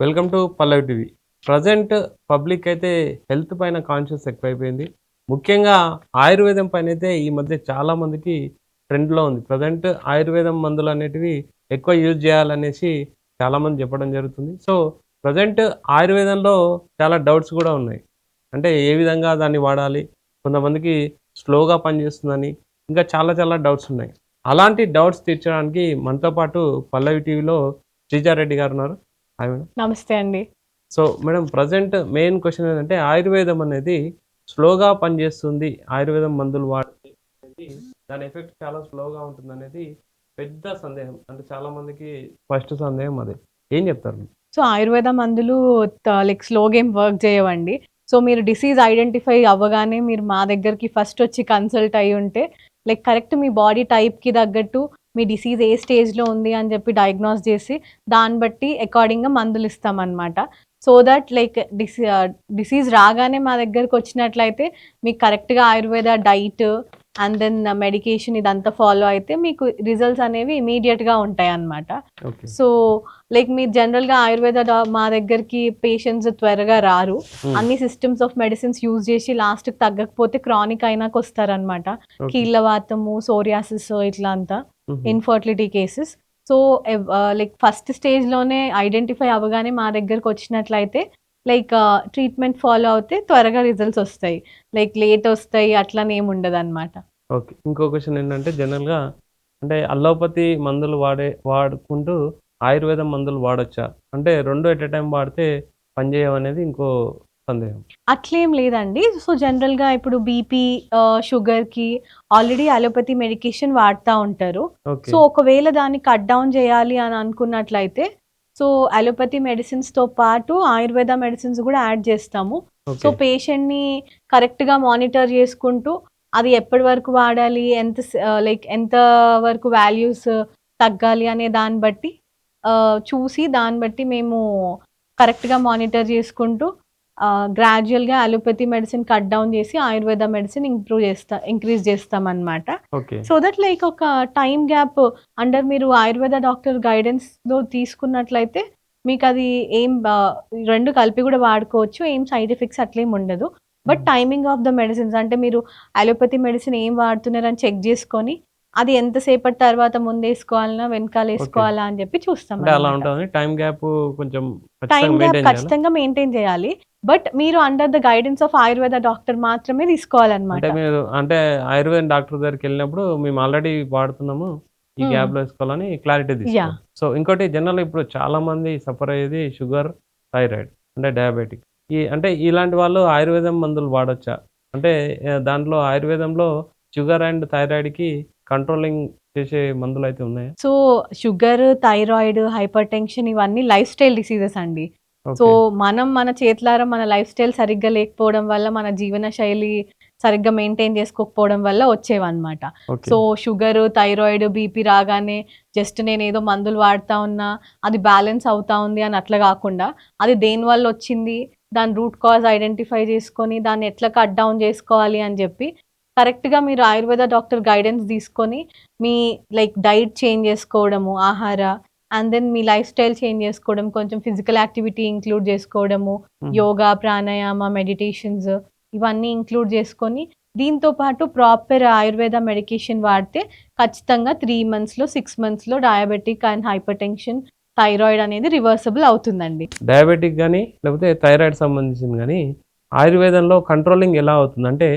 Welcome to Pallavi TV. Present public అయితే health పైన conscious ఎక్కువైపోయింది. ముఖ్యంగా ఆయుర్వేదం పైనైతే ఈ మధ్య చాలా మందికి ట్రెండ్‌లో ఉంది. ప్రజెంట్ ఆయుర్వేదం మందులనేటివి ఎక్కువ యూజ్ చేయాలనేసి చాలామంది చెప్పడం జరుగుతుంది. సో, ప్రజెంట్ ఆయుర్వేదంలో చాలా డౌట్స్ కూడా ఉన్నాయి. అంటే ఏ విధంగా దాన్ని వాడాలి? కొంతమందికి స్లోగా పనిచేస్తుందని, ఇంకా చాలా చాలా డౌట్స్ ఉన్నాయి. అలాంటి డౌట్స్ తీర్చడానికి మనతో పాటు పల్లవి టీవీలో శ్రీజారెడ్డి గారున్నారు. Hi madam. నమస్తే అండి. So, madam present main question ఏంటంటే ఆయుర్వేదం అనేది స్లోగా పనిచేస్తుంది. ఆయుర్వేదం మందులు వాడితే అనేది దాని ఎఫెక్ట్ చాలా స్లోగా ఉంటుందనేది పెద్ద సందేహం. అంటే చాలా మందికి ఫస్ట్ సందేహం అదే. ఏం చెప్తారు మీరు? సో, ఆయుర్వేద మందులు లైక్ స్లోగా ఏం వర్క్ చేయవండి. సో, మీరు డిసీజ్ ఐడెంటిఫై అవ్వగానే మీరు మా దగ్గరికి ఫస్ట్ వచ్చి కన్సల్ట్ అయ్యి ఉంటే, లైక్ కరెక్ట్ మీ బాడీ టైప్‌కి తగ్గట్టు మీ డిసీజ్ ఏ స్టేజ్‌లో ఉంది అని చెప్పి డయాగ్నోస్ చేసి, దాన్ని బట్టి అకార్డింగ్‌గా మందులు ఇస్తామనమాట. సో దట్ లైక్ డిసీజ్ రాగానే మా దగ్గరకొచ్చినట్లయితే మీకు కరెక్ట్‌గా Ayurveda diet and then medication ఇదంతా ఫాలో అయితే మీకు రిజల్ట్స్ అనేవి ఇమ్మీడియేట్‌గా ఉంటాయన్నమాట. ఓకే. సో, లైక్ మీరు జనరల్‌గా ఆయుర్వేద మా దగ్గరికి పేషెంట్స్ త్వరగా రారు. హ్మ్. అన్ని సిస్టమ్స్ ఆఫ్ మెడిసిన్స్ యూజ్ చేసి లాస్ట్‌కి తగ్గకపోతే క్రానిక్ అయినాకొస్తారనమాట. ఓకే. కీళ్ళవాతము, సోరియాసిస్ ఇట్లా అంతా హుహు. Infertility cases. So, like first స్టేజ్‌లోనే ఐడెంటిఫై అవ్వగానే మా దగ్గరకొచ్చినట్లయితే లైక్ ట్రీట్మెంట్ ఫాలో అవుతే త్వరగా రిజల్ట్స్ ఒస్తాయి. లైక్ లేట్ ఒస్తాయి అట్లనేమి ఉండదనమాట. ఓకే. ఇంకో క్వెషన్ ఏంటంటే జనరల్‌గా అంటే అల్లోపతి మందులు వాడుకుంటూ ఆయుర్వేదం మందులు వాడొచ్చా? అంటే 2 ఎట్ ఎ టైమ్ వాడితే పనిచేయవనేది ఇంకో సందేహం. అట్లేం లేదండి. సో, జనరల్‌గా ఇప్పుడు బీపీ, షుగర్‌కి ఆల్రెడీ అలోపతి మెడికేషన్ వాడతా ఉంటారు. ఓకే. సో, ఒకవేళ దాన్ని కట్ డౌన్ చేయాలి అని అనుకున్నట్లయితే, సో, అలోపతి మెడిసిన్స్‌తో పాటు ఆయుర్వేద మెడిసిన్స్ గూడా యాడ్ చేస్తాము. So, okay. పేషెంట్‌ని కరెక్ట్‌గా మానిటర్ చేసుకుంటూ, అది ఎప్పటి వరకు వాడాలి, లైక్ ఎంత వరకు వాల్యూస్ తగ్గాలి అనే దాన్ని బట్టి చూసి దాన్ని బట్టి మేము కరెక్ట్‌గా మానిటర్ చేసుకుంటూ గ్రాడ్యుయల్‌గా అలోపతి మెడిసిన్ కట్ డౌన్ చేసి ఆయుర్వేద మెడిసిన్ ఇంక్రీజ్ చేస్తామనమాట. ఓకే. సో దట్ లైక్ ఒక టైమ్ గ్యాప్ మీరు ఆయుర్వేద డాక్టర్ గైడెన్స్‌లో తీసుకున్నట్లయితే మీకది 2 కలిపి కూడా వాడుకోవచ్చు. ఏం సైడ్ ఎఫెక్ట్స్ అట్లేం ఉండదు. బట్ హ్మ్. టైమింగ్ ఆఫ్ ద మెడిసిన్స్ అంటే మీరు అలోపతి మెడిసిన్ ఏం వాడుతున్నారని చెక్ చేసుకొని, అది ఎంత సేపటి తర్వాత ముందేసుకోవాలనా, ఓకే. వెనకాలేసుకోవాలా అని చెప్పి అంటే అలా చూస్తామనమాట. ఉంటదని టైమ్ గ్యాపు కొంచెం టైమ్ ఖచ్చితంగా గ్యాప్ మెయింటైన్ జేయాలా? ఖచ్చితంగా మెయింటైన్ చేయాలి. బట్ మీరు under the guidance of Ayurveda doctor మాత్రమే అంటే తీసుకోవాలనమాట. మీరు అంటే ఆయుర్వేదం డాక్టర్ దగ్గరికెళ్ళినప్పుడు మేము ఆల్రెడీ వాడుతున్నాము. ఈ హ్మ్. గ్యాప్‌లో ఏసుకోవాలని క్లారిటీ యాహ్! తీసుకోవాలి. సో, ఇంకోటి జనరల్‌గా ఇప్పుడు చాలామంది సఫర్ అయ్యేది షుగర్, థైరాయిడ్ అంటే డయాబెటిక్. అంటే ఇలాంటి వాళ్ళు ఆయుర్వేదం మందులు వాడొచ్చా? అంటే దాంట్లో ఆయుర్వేదంలో షుగర్ అండ్ థైరాయిడ్‌కి కంట్రోలింగ్ చేసే మందులైతే ఉన్నాయా? So, sugar, thyroid, hyper tension ఇవన్నీ లైఫ్ స్టైల్ డిసీజెస్ అండి. So, okay. మనం మన చేతులారా మన లైఫ్ స్టైల్ సరిగ్గా లేకపోవడం వల్ల, మన జీవన శైలి సరిగ్గా మెయింటైన్ చేసుకోకపోవడం వల్ల వచ్చేవన్నమాట. Okay. So, sugar, thyroid, BP రాగానే జస్ట్ నేనేదో మందులు వాడుతా ఉన్నా, అది బ్యాలెన్స్ అవుతా ఉంది అని అట్లా గాకుండా, అది దేనివల్లొచ్చింది, దాని రూట్ కాజ్ ఐడెంటిఫై చేసుకొని, దాన్ని ఎట్లా కట్ డౌన్ జేసుకోవాలి అని జెప్పి, కరెక్ట్‌గా మీరు ఆయుర్వేద డాక్టర్ గైడెన్స్ తీసుకొని మీ లైక్ డైట్ చేంజ్ చేసుకోవడము, ఆహార అండ్ దెన్ మీ లైఫ్ స్టైల్ చేంజ్ చేసుకోవడం, కొంచెం ఫిజికల్ యాక్టివిటీ ఇంక్లూడ్ చేసుకోవడము, హుహు. యోగా, ప్రాణాయామ, మెడిటేషన్స్ ఇవన్నీ ఇంక్లూడ్ చేసుకొని, దీంతో పాటు ప్రాపర్ ఆయుర్వేద మెడికేషన్ వాడితే ఖచ్చితంగా 3 మంత్స్‌లో, 6 మంత్స్‌లో diabetic and hyper tension, thyroid అనేది రివర్సిబుల్ అవుతుందండి. డయాబెటిక్ గాని, లేకపోతే థైరాయిడ్ సంబంధించింది గాని, ఆయుర్వేదంలో కంట్రోలింగ్ ఎలా అవుతుంది? అంటే,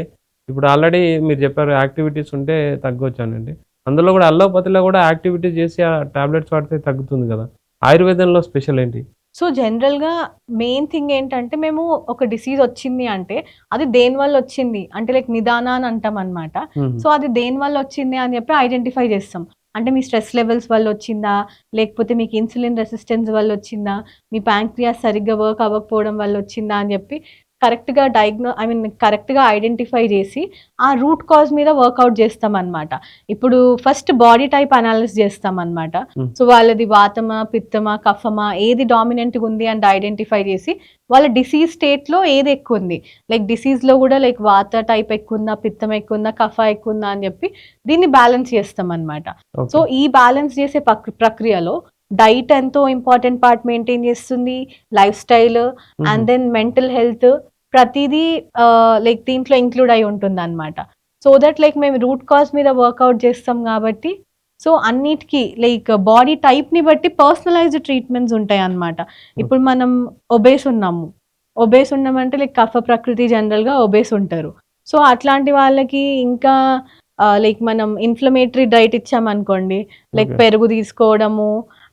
ఇప్పుడు ఆల్రెడీ మీరు చెప్పారు యాక్టివిటీస్ ఉంటే తగ్గొచ్చనండి. అందులో గూడా అల్లోపతిలో గూడా యాక్టివిటీ చేసి ఆ టాబ్లెట్స్ వాడితే తగ్గుతుంది గదా! ఆయుర్వేదంలో స్పెషల్ ఏంటి? సో, జనరల్‌గా మెయిన్ థింగ్ ఏంటంటే, మేము ఒక డిసీజ్ వచ్చింది అంటే, అది దేనివల్లొచ్చింది అంటే లైక్ నిదాన అని అంటామనమాట. హుహు. సో, అది దేనివల్లొచ్చింది అని చెప్పి ఐడెంటిఫై చేస్తాం. అంటే మీ స్ట్రెస్ లెవెల్స్ వల్లొచ్చిందా? లేకపోతే మీకు ఇన్సులిన్ రెసిస్టెన్స్ వల్లొచ్చిందా? మీ ప్యాంక్రియాస్ సరిగ్గా వర్క్ అవ్వకపోవడం వల్లొచ్చిందా? అని చెప్పి కరెక్ట్‌గా ఐడెంటిఫై చేసి, ఆ రూట్ కాజ్ మీద వర్కౌట్ చేస్తామనమాట. ఇప్పుడు ఫస్ట్ బాడీ టైప్ అనాలిసిస్ చేస్తామనమాట. హ్మ్. సో, వాళ్ళది వాతమా, పిత్తమా, కఫమా ఏది డామినెంట్‌గా ఉంది అని ఐడెంటిఫై చేసి, వాళ్ళ డిసీజ్ స్టేట్‌లో ఏది ఎక్కువుంది. లైక్ డిసీజ్‌లో గూడా లైక్ వాత టైప్ ఎక్కువుందా, పిత్తం ఎక్కువుందా, కఫ ఎక్కువుందా అని జెప్పి దీన్ని బ్యాలెన్స్ చేస్తామనమాట. So, okay. ఈ బ్యాలెన్స్ చేసే ప్రక్రియలో డైట్ ఎంతో ఇంపార్టెంట్ పార్ట్ మెయింటైన్ చేస్తుంది, lifestyle and then mental health ప్రతిదీ లైక్ దీంట్లో ఇంక్లూడ్ అయి ఉంటుంది అనమాట. సో దట్ లైక్ మేము రూట్ కాజ్ మీద వర్కౌట్ చేస్తాం కాబట్టి సో అన్నిటికీ లైక్ బాడీ టైప్ని బట్టి పర్సనలైజ్డ్ ట్రీట్మెంట్స్ ఉంటాయి అన్నమాట. ఇప్పుడు మనం ఒబేస్ ఉన్నామంటే లైక్ కఫ ప్రకృతి జనరల్గా ఒబేస్ ఉంటారు. సో అట్లాంటి వాళ్ళకి ఇంకా లైక్ మనం ఇన్ఫ్లమేటరీ డైట్ ఇచ్చామనుకోండి, లైక్ Okay. పెరుగు తీసుకోవడము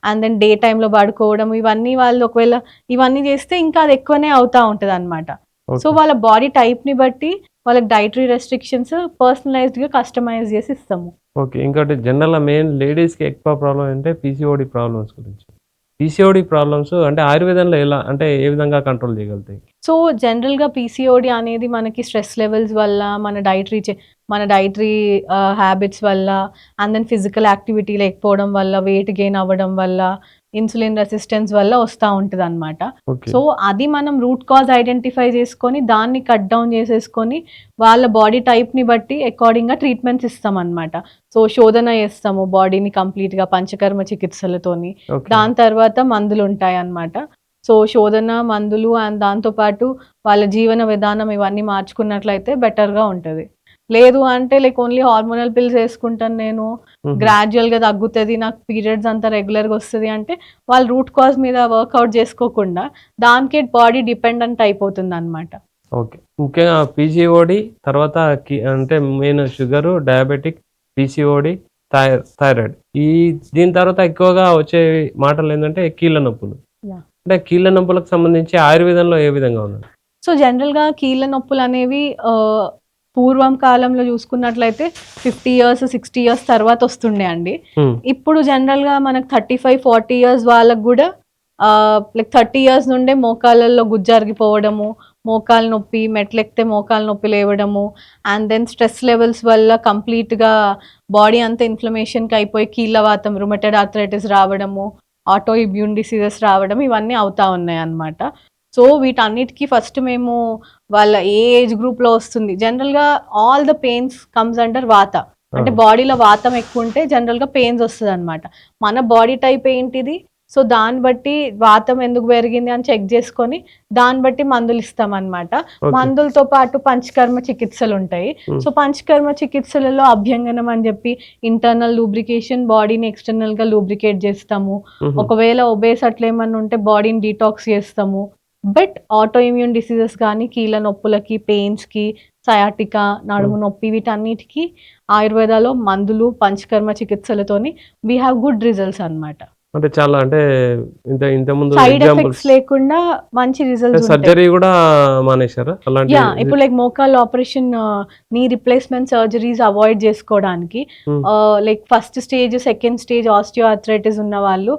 అండ్ దెన్ డే టైంలో పడుకోవడం, ఇవన్నీ వాళ్ళు ఒకవేళ ఇవన్నీ చేస్తే ఇంకా అది ఎక్కువనే అవుతా ఉంటుంది అనమాట. సో వాళ్ళ బాడీ టైప్ని బట్టి వాళ్ళకి డైటరీ రెస్ట్రిక్షన్స్ పర్సనలైజ్డ్గా కస్టమైజ్ చేసి ఇస్తాము. ఓకే. ఇంకోటి జనరల్‌గా మెయిన్ లేడీస్‌కి ఎక్కువ ప్రాబ్లమ్ ఏంటంటే పీసీఓడి ప్రాబ్లమ్స్ గురించి. పీసీఓడి ప్రాబ్లమ్స్ అంటే ఆయుర్వేదంలో ఎలా అంటే ఏ విధంగా కంట్రోల్ చేయగలుగుతాయి? సో జనరల్గా పీసీఓడి అనేది మనకి స్ట్రెస్ లెవెల్స్ వల్ల, మన డైటరీ హ్యాబిట్స్ వల్ల అండ్ దెన్ ఫిజికల్ యాక్టివిటీ లేకపోవడం వల్ల, వెయిట్ గెయిన్ అవ్వడం వల్ల, ఇన్సులిన్ రెసిస్టెన్స్ వల్ల వస్తూ ఉంటుంది అనమాట. ఓకే. సో అది మనం రూట్ కాజ్ ఐడెంటిఫై చేసుకొని దాన్ని కట్ డౌన్ చేసేసుకొని వాళ్ళ బాడీ టైప్ని బట్టి అకార్డింగ్గా ట్రీట్మెంట్స్ ఇస్తాం అనమాట. సో శోధన చేస్తాము బాడీని కంప్లీట్గా పంచకర్మ చికిత్సలతోని. ఓకే. దాని తర్వాత మందులు ఉంటాయి అన్నమాట. సో శోధన, మందులు అండ్ దాంతోపాటు వాళ్ళ జీవన విధానం ఇవన్నీ మార్చుకున్నట్లయితే బెటర్గా ఉంటుంది. లేదు అంటే లైక్ ఓన్లీ హార్మోనల్ పిల్స్ వేసుకుంటాను నేను, హుహు. గ్రాడ్యువల్గా తగ్గుతుంది, నాకు పీరియడ్స్ అంతా రెగ్యులర్గా వస్తుంది అంటే వాళ్ళు రూట్ కాజ్ మీద వర్కౌట్ చేసుకోకుండా దానికే బాడీ డిపెండెంట్ అయిపోతుంది అనమాట. ఓకే. ముఖ్యంగా పీసీఓడి తర్వాత అంటే main sugar, diabetic, PCOD, thyroid. దీని తర్వాత ఎక్కువగా వచ్చే మాటలు ఏంటంటే కీళ్ళ నొప్పులు. Yeah. అంటే కీళ్ళ నొప్పులకు సంబంధించి ఆయుర్వేదంలో ఏ విధంగా ఉన్నది? సో జనరల్గా కీళ్ళ నొప్పులు అనేవి పూర్వం కాలంలో చూసుకున్నట్లయితే 50 ఇయర్స్ 60 ఇయర్స్ తర్వాత వస్తుండే అండి. హ్మ్. ఇప్పుడు జనరల్గా మనకు 35-40 ఇయర్స్ వాళ్ళకు కూడా లైక్ 30 ఇయర్స్ నుండే మోకాళ్ళల్లో గుజ్జరిగిపోవడము, మోకాలు నొప్పి, మెట్లెక్కితే మోకాలు నొప్పి లేవడము అండ్ దెన్ స్ట్రెస్ లెవెల్స్ వల్ల కంప్లీట్గా బాడీ అంతా ఇన్ఫ్లమేషన్కి అయిపోయి కీళ్ళవాతం, రుమటెడ్ ఆర్థరైటిస్ రావడము, ఆటో ఇమ్యూన్ డిసీజెస్ రావడం ఇవన్నీ అవుతా ఉన్నాయి అన్నమాట. సో వీటన్నిటికీ ఫస్ట్ మేము వాళ్ళ ఏ ఏజ్ గ్రూప్లో వస్తుంది, జనరల్గా all the pains comes under వాత. అంటే బాడీలో వాతం ఎక్కువ ఉంటే జనరల్గా పెయిన్స్ వస్తుంది అనమాట. మన బాడీ టైప్ ఏంటిది, సో దాన్ని బట్టి వాతం ఎందుకు పెరిగింది అని చెక్ చేసుకొని దాన్ని బట్టి మందులు ఇస్తాం అనమాట. ఓకే. మందులతో పాటు పంచకర్మ చికిత్సలు ఉంటాయి. సో పంచకర్మ చికిత్సలలో అభ్యంగనం అని చెప్పి ఇంటర్నల్ లూబ్రికేషన్, బాడీని ఎక్స్టర్నల్గా లూబ్రికేట్ చేస్తాము. హుహు. ఒకవేళ ఒబేస్ అట్లా ఏమన్నా ఉంటే బాడీని డీటాక్స్ చేస్తాము. బట్ ఆటో ఇమ్యూన్ డిసీజెస్ కానీ కీళ్ళ నొప్పులకి, పెయిన్స్కి, సయాటికా, నడుము నొప్పి వీటన్నిటికీ ఆయుర్వేదాలో మందులు, పంచకర్మ చికిత్సలతోని వీ హ్యావ్ గుడ్ రిజల్ట్స్ అన్నమాట. అంటే చాలా అంటే ఇంతకుముందు సైడ్ ఎగ్జాంపుల్స్ ఎఫెక్ట్స్ లేకుండా మంచి రిజల్ట్స్ ఉంటాయి. సర్జరీ కూడా మానేశారా? అలాంటి యా, ఇప్పుడు లైక్ మోకాల్ operation, knee replacement surgeries avoid చేసుకోవడానికి like first stage, second stage osteoarthritis ఉన్న వాళ్ళు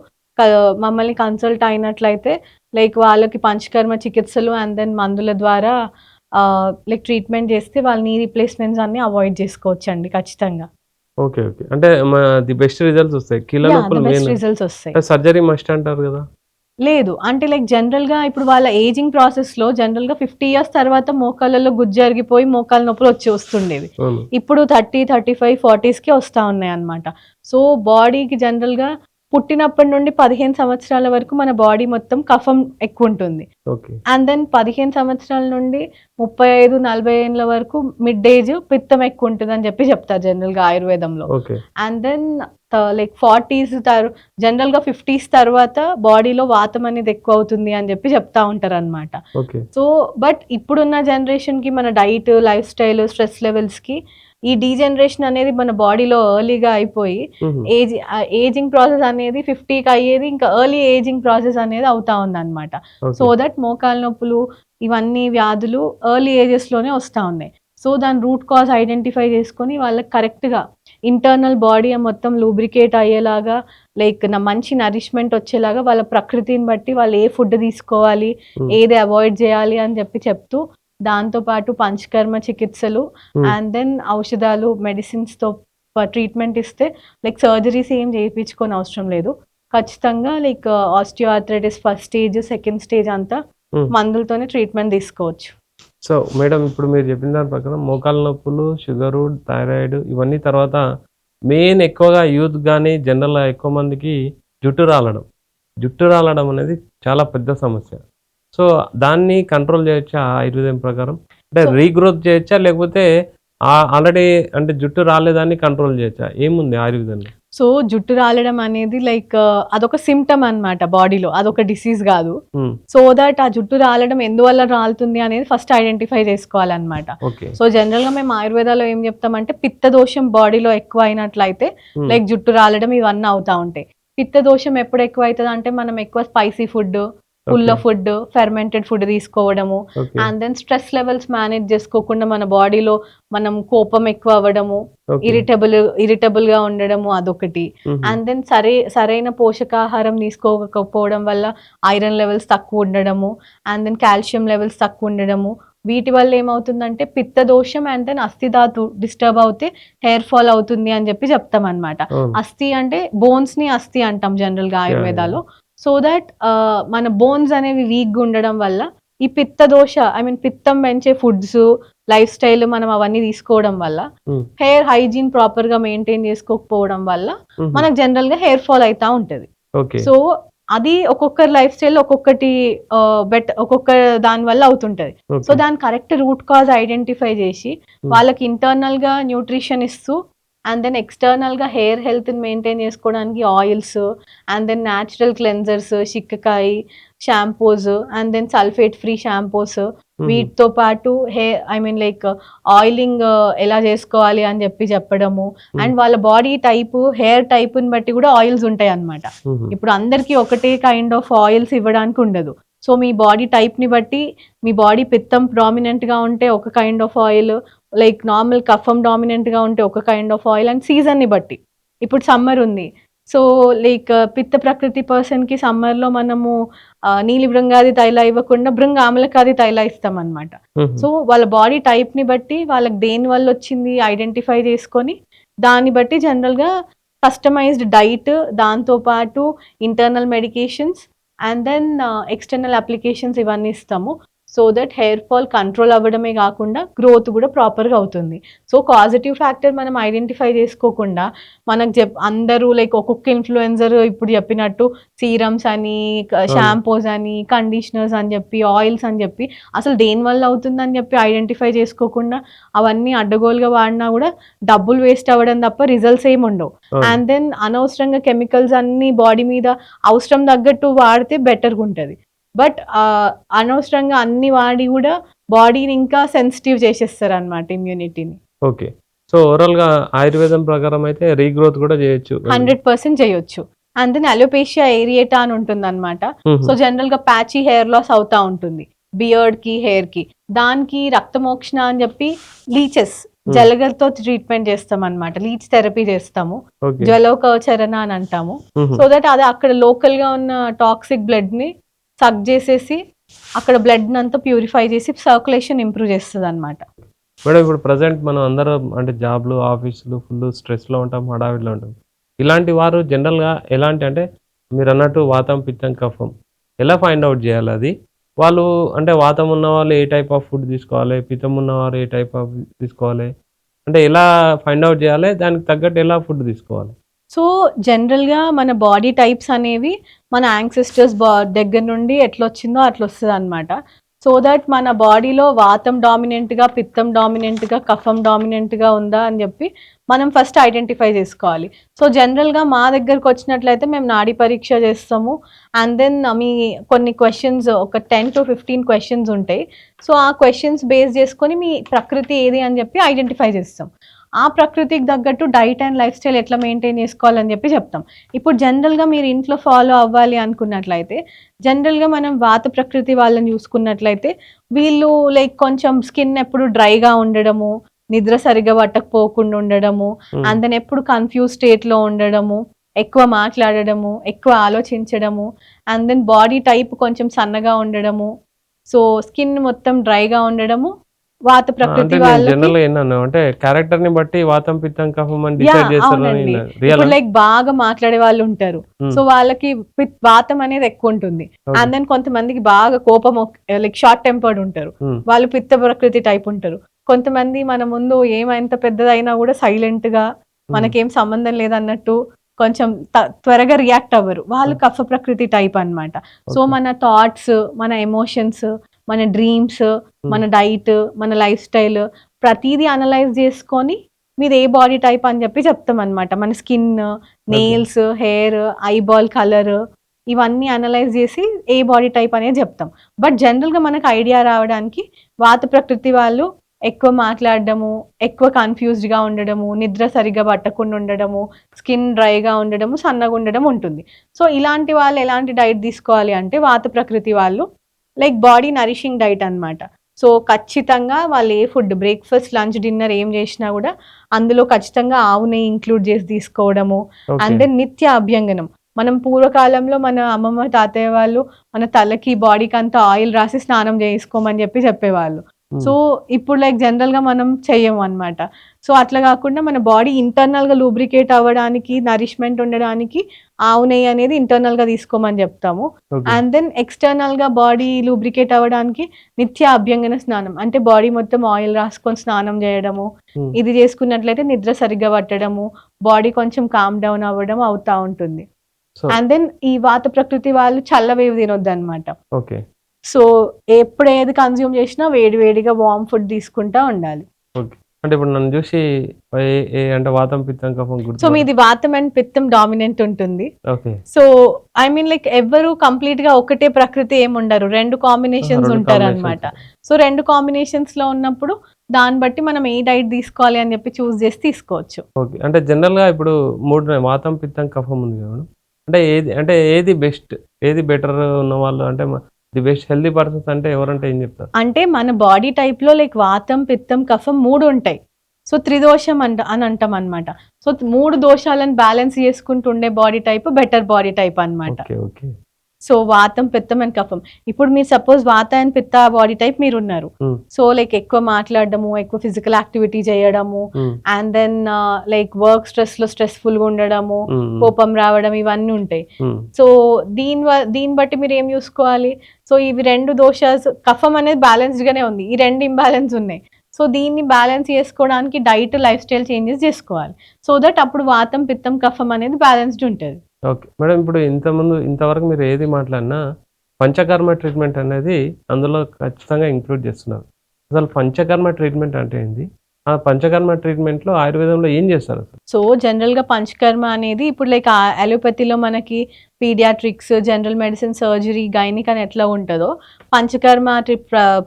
మమ్మల్ని కన్సల్ట్ అయినట్లయితే లైక్ వాళ్ళకి పంచకర్మ చికిత్సలు అండ్ దెన్ మందుల ద్వారా లైక్ ట్రీట్మెంట్ చేస్తే వాళ్ళ నీ రిప్లేస్మెంట్స్ అన్ని అవాయిడ్ చేసుకోవచ్చు అండి ఖచ్చితంగా. ఓకే. ఓకే. అంటే ది బెస్ట్ రిజల్ట్స్ వస్తాయి. కీళ్ళ నొప్పులు బెస్ట్ మెయిన్ రిజల్ట్స్ వస్తాయి. సర్జరీ మస్ట్ అంటారు కదా? లేదు అంటే లైక్ జనరల్గా ఇప్పుడు వాళ్ళ ఏజింగ్ ప్రాసెస్లో జనరల్గా 50 ఇయర్స్ తర్వాత మోకాళ్ళలో గుజ్జరిగిపోయి మోకాళ్ళ నొప్పులు వస్తుండేవి. అవును. ఇప్పుడు 30, 35, 40స్కి వస్తూ ఉన్నాయి అన్నమాట. సో బాడీకి జనరల్గా పుట్టినప్పటి నుండి 15 సంవత్సరాల వరకు మన బాడీ మొత్తం కఫం ఎక్కువ ఉంటుంది. ఓకే. అండ్ దెన్ 15 సంవత్సరాల నుండి 35-40 ఏళ్ళ వరకు మిడ్ ఏజ్ పిత్తం ఎక్కువ ఉంటుంది అని చెప్పి చెప్తారు జనరల్గా ఆయుర్వేదంలో. Okay. And then like 40s జనరల్గా 50s తర్వాత బాడీలో వాతం అనేది ఎక్కువ అవుతుంది అని చెప్పి చెప్తా ఉంటారు అనమాట. ఓకే. సో బట్ ఇప్పుడున్న జనరేషన్కి మన డైట్, లైఫ్ స్టైల్, స్ట్రెస్ లెవెల్స్కి ఈ డీజనరేషన్ అనేది మన బాడీలో ఎర్లీగా అయిపోయి హుహు. ఏజింగ్ ప్రాసెస్ అనేది 50కి అయ్యేది ఇంకా ఎర్లీ ఏజింగ్ ప్రాసెస్ అనేది అవుతా ఉంది అనమాట. So okay. దట్ మోకాలు నొప్పులు ఇవన్నీ వ్యాధులు ఎర్లీ ఏజెస్లోనే వస్తూ ఉన్నాయి. సో దాని రూట్ కాజ్ ఐడెంటిఫై చేసుకొని వాళ్ళకి కరెక్ట్గా ఇంటర్నల్ బాడీ మొత్తం లూబ్రికేట్ అయ్యేలాగా లైక్ మంచి నరిష్మెంట్ వచ్చేలాగా వాళ్ళ ప్రకృతిని బట్టి వాళ్ళు ఏ ఫుడ్ తీసుకోవాలి, ఏది అవాయిడ్ చేయాలి అని చెప్పి చెప్తూ దాంతోపాటు పంచకర్మ చికిత్సలు అండ్ దెన్ ఔషధాలు, మెడిసిన్స్తో ట్రీట్మెంట్ ఇస్తే లైక్ సర్జరీస్ ఏం చేయించుకొని అవసరం లేదు. ఖచ్చితంగా like osteo arthritis first stage, second stage అంతా మందులతోనే ట్రీట్మెంట్ తీసుకోవచ్చు. సో మేడం, ఇప్పుడు మీరు చెప్పిన దాని ప్రకారం మోకాళ్ళ నొప్పులు, షుగరు, థైరాయిడ్ ఇవన్నీ తర్వాత మెయిన్ ఎక్కువగా యూత్ కానీ జనరల్గా ఎక్కువ మందికి జుట్టు రాలడం అనేది చాలా పెద్ద సమస్య. సో దాన్ని కంట్రోల్ చేయొచ్చా ఆయుర్వేదం ప్రకారం? అంటే సో రీగ్రోత్ చేయొచ్చా? లేకపోతే ఆల్రెడీ అంటే జుట్టు రాలేదాన్ని కంట్రోల్ చేయొచ్చా? ఏముంది ఆయుర్వేదంలో? సో జుట్టు రాలడం అనేది లైక్ అదొక సిమ్టమ్ అన్నమాట బాడీలో. అదొక డిసీజ్ గాదు. హ్మ్. సో దట్ ఆ జుట్టు రాలడం ఎందువల్ల రాలుతుంది అనేది ఫస్ట్ ఐడెంటిఫై చేసుకోవాలన్నమాట. ఓకే. సో జనరల్‌గా మేము ఆయుర్వేదాలో ఏం చెప్తామంటే పిత్త దోషం బాడీలో ఎక్కువ అయినట్లయితే హ్మ్. లైక్ జుట్టు రాలడం ఇవన్నీ అవుతా ఉంటాయి. పిత్త దోషం ఎప్పుడు ఎక్కువ అయితదంటే మనం ఎక్కువ స్పైసీ ఫుడ్, పుల్ల ఓకే. ఫుడ్, ఫెర్మెంటెడ్ ఫుడ్ తీసుకోవడము okay. And then stress levels manage చేసుకోకుండా మన బాడీలో మనం కోపం ఎక్కువ అవ్వడము, ఓకే. ఇరిటబుల్‌గా ఉండడము అదొకటి. హుహు. అండ్ దెన్ సరైన పోషకాహారం తీసుకోకపోవడం వల్ల ఐరన్ లెవెల్స్ తక్కువ ఉండడము, అండ్ దెన్ కాల్షియం లెవెల్స్ తక్కువ ఉండడము. వీటి వల్ల ఏమవుతుందంటే పిత్త దోషం అండ్ దెన్ అస్థిధాతు డిస్టర్బ్ అవుతే హెయిర్ ఫాల్ అవుతుంది అని చెప్పి చెప్తామన్నమాట. అవును. అస్థి అంటే బోన్స్‌ని అస్థి అంటాం జనరల్‌గా యాహ్! యాహ్! ఆయుర్వేదాలో. సో దట్ మన బోన్స్ అనేవి వీక్‌గా ఉండడం వల్ల ఈ పిత్త దోష పిత్తం పెంచే ఫుడ్స్, లైఫ్ స్టైల్ మనం అవన్నీ తీసుకోవడం వల్ల హ్మ్. హెయిర్ హైజీన్ ప్రాపర్‌గా మెయింటైన్ చేసుకోకపోవడం వల్ల హుహు. మనకు జనరల్‌గా హెయిర్ ఫాల్ అయితా ఉంటది. ఓకే. సో అది ఒక్కొక్కరి లైఫ్ స్టైల్‌లో ఒక్కొక్కటి ఒక్కొక్క దాని వల్ల అవుతుంటది. So okay. దాని కరెక్ట్ రూట్ కాజ్ ఐడెంటిఫై చేసి హ్మ్. వాళ్ళకి ఇంటర్నల్‌గా న్యూట్రిషన్ ఇస్తూ అండ్ దెన్ ఎక్స్‌టర్నల్‌గా హెయిర్ హెల్త్‌ని మెయింటైన్ చేసుకోవడానికి oils and then natural cleansers, shikakai, shampoos and then sulphate free shampoos హుహు. వీటితో పాటు లైక్ ఆయిలింగ్ ఎలా చేసుకోవాలి అని చెప్పడము. హ్మ్. అండ్ వాళ్ళ బాడీ టైపు, హెయిర్ టైప్‌ని బట్టి కూడా ఆయిల్స్ ఉంటాయన్నమాట. హుహు. ఇప్పుడు అందరికీ ఒకటే కైండ్ ఆఫ్ ఆయిల్స్ ఇవ్వడానికి ఉండదు. సో మీ బాడీ టైప్‌ని బట్టి మీ బాడీ పిత్తం డామినెంట్‌గా ఉంటే ఒక kind of oil, like normal కఫం డామినెంట్‌గా ఉంటే ఒక కైండ్ ఆఫ్ ఆయిల్ అండ్ సీజన్‌ని బట్టి. ఇప్పుడు సమ్మర్ ఉంది. సో లైక్ పిత్త ప్రకృతి పర్సన్‌కి సమ్మర్‌లో మనము నీలి భృంగాది తైల ఇవ్వకుండా ఆమలకాది తైల ఇస్తామన్నమాట. హుహు. సో వాళ్ళ బాడీ టైప్‌ని బట్టి వాళ్ళకి దేని వల్ల వచ్చింది ఐడెంటిఫై చేసుకొని దాన్ని బట్టి జనరల్‌గా కస్టమైజ్డ్ డైట్, దాంతో పాటు internal medications and then external applications ఇవన్నీ ఇస్తాము. So that hair fall control అవ్వడమే కాకుండా గ్రోత్ కూడా ప్రాపర్‌గా అవుతుంది. సో పాజిటివ్ ఫ్యాక్టర్ మనం ఐడెంటిఫై చేసుకోకుండా మనకు అందరూ లైక్ ఒక్కొక్క ఇన్‌ఫ్లుయెన్సర్ ఇప్పుడు చెప్పినట్టు సీరమ్స్ అని, అవును. షాంపూస్ అని, కండిషనర్స్ అని చెప్పి, ఆయిల్స్ అని చెప్పి అసలు దేనివల్ల అవుతుందని చెప్పి ఐడెంటిఫై చేసుకోకుండా అవన్నీ అడ్డగోలుగా వాడినా కూడా డబ్బులు వేస్ట్ అవ్వడం తప్ప రిజల్ట్స్ ఏమి ఉండవు. అవును. అండ్ దెన్ అనవసరంగా కెమికల్స్ అన్నీ బాడీ మీద అవసరం తగ్గట్టు వాడితే బెటర్‌గా ఉంటది. బట్ అనవసరంగా అన్ని వాడి కూడా బాడీని ఇంకా సెన్సిటివ్ చేసేస్తారన్నమాట ఇమ్యూనిటీని. ఓకే. సో ఓవరాల్‌గా ఆయుర్వేదం ప్రకారం అయితే రీగ్రోత్ కూడా చేయొచ్చు. 100% చేయొచ్చు. అండ్ దెన్ అలోపేషియా ఏరియేటా అని ఉంటుందన్నమాట. హుహు. సో జనరల్‌గా ప్యాచీ హెయిర్ లాస్ అవుతా ఉంటుంది. బియర్డ్‌కి, హెయిర్‌కి. దానికి రక్తమోక్షణ అని చెప్పి లీచెస్, హ్మ్. జలగలతో ట్రీట్మెంట్ చేస్తామన్నమాట. లీచ్ థెరపీ చేస్తాము. ఓకే. జలోకవచరణ అని అంటాము. హుహు. సో దట్ అది అక్కడ లోకల్‌గా ఉన్న టాక్సిక్ బ్లడ్‌ని సక్ చేసేసి అక్కడ బ్లడ్‌నంతా ప్యూరిఫై చేసి సర్క్యులేషన్ ఇంప్రూవ్ చేస్తదన్నమాట. మేడం ఇప్పుడు ప్రెజెంట్ మనం అందరం అంటే జాబ్‌లు, ఆఫీసులు ఫుల్ స్ట్రెస్‌లో ఉంటాం, హడావిడిలో ఉంటాం. ఇలాంటి వారు జనరల్‌గా ఎలాంటి అంటే మీరన్నట్టు వాతం, పిత్తం, కఫం ఎలా ఫైండ్ ఔట్ చేయాలి అది? వాళ్ళు అంటే వాతం ఉన్నవాళ్ళు ఏ టైప్ ఆఫ్ ఫుడ్ తీసుకోవాలి? పిత్తం ఉన్నవారు ఏ టైప్ ఆఫ్ తీసుకోవాలి? అంటే ఎలా ఫైండ్ ఔట్ చేయాలి? దానికి తగ్గట్టు ఎలా ఫుడ్ తీసుకోవాలి? సో జనరల్‌గా మన బాడీ టైప్స్ అనేవి మన యాన్సెస్టర్స్ దగ్గర నుండి ఎట్లొచ్చిందో అట్లొస్తదనమాట. సో దట్ మన బాడీలో వాతం డామినెంట్‌గా, పిత్తం డామినెంట్‌గా, కఫం డామినెంట్‌గా ఉందా అని జెప్పి మనం ఫస్ట్ ఐడెంటిఫై జేసుకోవాలి. సో జనరల్‌గా మా దగ్గరకొచ్చినట్లయితే మేము నాడీ పరీక్ష జేస్తాము. అండ్ దెన్ మీ కొన్ని క్వెషన్స్ ఒక 10-15 క్వెషన్స్ ఉంటాయి. సో ఆ క్వెషన్స్ బేస్ జేసుకొని మీ ప్రకృతి ఏది అని జెప్పి ఐడెంటిఫై జేస్తాం. ఆ ప్రకృతికి తగ్గట్టు డైట్ అండ్ లైఫ్ స్టైల్ ఎట్లా మెయింటైన్ చేసుకోవాలని చెప్పి చెప్తాం. ఇప్పుడు జనరల్‌గా మీరు ఇంట్లో ఫాలో అవ్వాలి అనుకున్నట్లయితే, జనరల్‌గా మనం వాత ప్రకృతి వాళ్ళని చూసుకున్నట్లయితే, వీళ్ళు లైక్ కొంచెం స్కిన్ ఎప్పుడు డ్రైగా ఉండడము, నిద్ర సరిగ్గా పట్టకపోకుండా ఉండడము, హ్మ్. అండ్ దెన్ ఎప్పుడు కన్‌ఫ్యూజ్ స్టేట్‌లో ఉండడము, ఎక్కువ మాట్లాడడము, ఎక్కువ ఆలోచించడము, అండ్ దెన్ బాడీ టైప్ కొంచెం సన్నగా ఉండడము, సో స్కిన్ మొత్తం డ్రైగా ఉండడము, వాత అంటే ప్రకృతి నేను వాళ్ళకి జనరల్‌గా ఇన్నాను. అంటే క్యారెక్టర్‌ని బట్టి వాతం, పిత్తం, కఫం అని డిసైడ్ చేస్తారని అవునండి. ఇన్నాను. ఇప్పుడు రియలా? లైక్ బాగా మాట్లాడే వాళ్ళుంటారు. హ్మ్. సో, వాళ్ళకి వాతం అనేది ఎక్కువుంటుంది. ఓకే. అండ్ దెన్ కొంతమందికి బాగా కోపం లైక్ షార్ట్ టెంపర్డ్ ఉంటారు. హ్మ్. వాళ్ళు పిత్త ప్రకృతి టైప్ ఉంటారు. కొంతమంది మన ముందు ఎంత పెద్దదైనా గూడా సైలెంట్‌గా హ్మ్. మనకేం సంబంధం లేదన్నట్టు కొంచెం త్వరగా రియాక్ట్ అవ్వరు, వాళ్ళు కఫ ప్రకృతి టైప్ అన్నమాట. So Okay. మన థాట్స్, మన ఎమోషన్స్, మన డ్రీమ్స్, మన డైట్, మన లైఫ్ స్టైల్ ప్రతిదీ అనలైజ్ చేసుకొని మీది ఏ బాడీ టైప్ అని చెప్పి చెప్తాం అనమాట. మన skin, nails, hair, eyeball colour ఇవన్నీ అనలైజ్ చేసి ఏ బాడీ టైప్ అనేది చెప్తాం. బట్ జనరల్గా మనకు ఐడియా రావడానికి వాత ప్రకృతి వాళ్ళు ఎక్కువ మాట్లాడడము, ఎక్కువ కన్ఫ్యూజ్డ్గా ఉండడము, నిద్ర సరిగ్గా పట్టకుండా ఉండడము, స్కిన్ డ్రైగా ఉండడము, సన్నగా ఉండడం ఉంటుంది. సో ఇలాంటి వాళ్ళు ఎలాంటి డైట్ తీసుకోవాలి అంటే వాత ప్రకృతి వాళ్ళు లైక్ బాడీ నరిషింగ్ డైట్ అన్నమాట. సో ఖచ్చితంగా వాళ్ళు ఏ ఫుడ్ బ్రేక్ఫాస్ట్, లంచ్, డిన్నర్ ఏం చేసినా కూడా అందులో ఖచ్చితంగా ఆవు నెయ్యి ఇంక్లూడ్ చేసి తీసుకోవడము. అండ్ దెన్ నిత్య అభ్యంగనం. మనం పూర్వకాలంలో మన అమ్మమ్మ తాతయ్య వాళ్ళు మన తలకి బాడీకి అంతా ఆయిల్ రాసి స్నానం చేసుకోమని చెప్పేవాళ్ళు. సో ఇప్పుడు లైక్ జనరల్ గా మనం చెయ్యము అన్నమాట. సో అట్లా కాకుండా మన బాడీ ఇంటర్నల్ గా లూబ్రికేట్ అవ్వడానికి, నరిష్మెంట్ ఉండడానికి ఆవు నెయ్యి అనేది ఇంటర్నల్ గా తీసుకోమని చెప్తాము. అండ్ దెన్ ఎక్స్టర్నల్ గా బాడీ లూబ్రికేట్ అవ్వడానికి నిత్య అభ్యంగన స్నానం, అంటే బాడీ మొత్తం ఆయిల్ రాసుకొని స్నానం చేయడము, ఇది చేసుకున్నట్లయితే నిద్ర సరిగ్గా పట్టడము, బాడీ కొంచెం కామ్ డౌన్ అవ్వడం అవుతా ఉంటుంది. అండ్ దెన్ ఈ వాత ప్రకృతి వాళ్ళు చల్లవేవి తినొద్దు అనమాట. ఓకే. సో ఎప్పుడు ఏది కన్జ్యూమ్ చేసినా వేడి వేడిగా వామ్ ఫుడ్ తీసుకుంటా ఉండాలి. ఓకే. అంటే ఇప్పుడు నన్ను చూసి అంటే వాతం, పిత్తం, కఫం గుర్తు. సో మీది వాతం అండ్ పిత్తం డామినెంట్ ఉంటుంది. Okay. So I mean like ఎవరు కంప్లీట్ గా ఒకటే ప్రకృతి ఏమి ఉండరు, రెండు కాంబినేషన్స్ ఉంటారు అనమాట. సో రెండు కాంబినేషన్స్ లో ఉన్నప్పుడు దాన్ని బట్టి మనం ఏ డైట్ తీసుకోవాలి అని చెప్పి చూస్ చేసి తీసుకోవచ్చు. ఓకే. అంటే జనరల్ గా ఇప్పుడు 3 వాతం, పిత్తం, కఫం ఉంది కదా, అంటే ఏది బెస్ట్, ఏది బెటర్ ఉన్న వాళ్ళు, అంటే ది బెస్ట్ హెల్దీ పర్సన్స్ అంటే ఎవరంటే ఏం చెప్తారు? అంటే మన బాడీ టైప్ లో లైక్ వాతం, పిత్తం, కఫం 3 ఉంటాయి. సో త్రిదోషం అని అంటాం అనమాట. సో 3 దోషాలను బ్యాలెన్స్ చేసుకుంటూ ఉండే body type better body type అన్నమాట. ఓకే. సో వాతం, పిత్తం అండ్ కఫం. ఇప్పుడు మీరు సపోజ్ వాత అండ్ పిత్త బాడీ టైప్ మీరు ఉన్నారు. సో లైక్ ఎక్కువ మాట్లాడడము, ఎక్కువ ఫిజికల్ యాక్టివిటీ చేయడము, and then like work stress లో స్ట్రెస్ఫుల్ గా ఉండడము, కోపం రావడం, ఇవన్నీ ఉంటాయి. సో దీన్ని బట్టి మీరు ఏం చూసుకోవాలి? సో ఇవి 2 దోషాలు, కఫం అనేది బ్యాలెన్స్డ్ గానే ఉంది, ఈ 2 ఇంబ్యాలెన్స్ ఉన్నాయి. సో దీన్ని బ్యాలెన్స్ చేసుకోవడానికి డైట్, లైఫ్ స్టైల్ చేంజెస్ చేసుకోవాలి. సో దట్ అప్పుడు వాతం, పిత్తం, కఫం అనేది బ్యాలెన్స్డ్ ఉంటుంది. ఓకే మేడం, ఇప్పుడు ఇంతవరకు మీరు ఏది మాట్లాడినా పంచకర్మ ట్రీట్మెంట్ అనేది అందులో ఖచ్చితంగా ఇంక్లూడ్ చేస్తున్నారు. అసలు పంచకర్మ ట్రీట్మెంట్ అంటే ఏంది? ఆ పంచకర్మ ట్రీట్మెంట్లో ఆయుర్వేదంలో ఏం చేస్తారు? సో జనరల్గా పంచకర్మ అనేది ఇప్పుడు లైక్ అలోపతిలో మనకి paediatrics, general medicine, surgery, gynaec అని ఎట్లా ఉంటుందో పంచకర్మ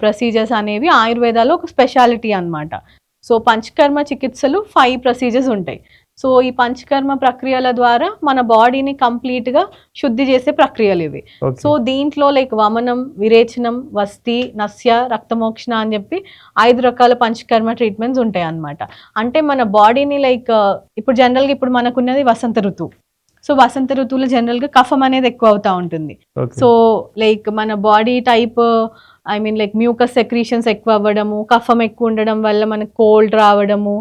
ప్రొసీజర్స్ అనేవి ఆయుర్వేదాలో ఒక స్పెషాలిటీ అన్నమాట. సో పంచకర్మ చికిత్సలు 5 ప్రొసీజర్స్ ఉంటాయి. సో ఈ పంచకర్మ ప్రక్రియల ద్వారా మన బాడీని కంప్లీట్గా శుద్ధి చేసే ప్రక్రియలు ఇవి. సో దీంట్లో లైక్ వమనం, విరేచనం, వస్తి, నస్య, రక్తమోక్షణ అని చెప్పి 5 రకాల పంచకర్మ ట్రీట్మెంట్స్ ఉంటాయి అన్నమాట. అంటే మన బాడీని లైక్ ఇప్పుడు జనరల్గా ఇప్పుడు మనకున్నది వసంత ఋతువు. సో వసంత ఋతువులో జనరల్గా కఫం అనేది ఎక్కువ అవుతూ ఉంటుంది. సో లైక్ మన body type I mean like mucus secretions ఎక్కువ అవ్వడము, కఫం ఎక్కువ ఉండడం వల్ల మనకు కోల్డ్ రావడము,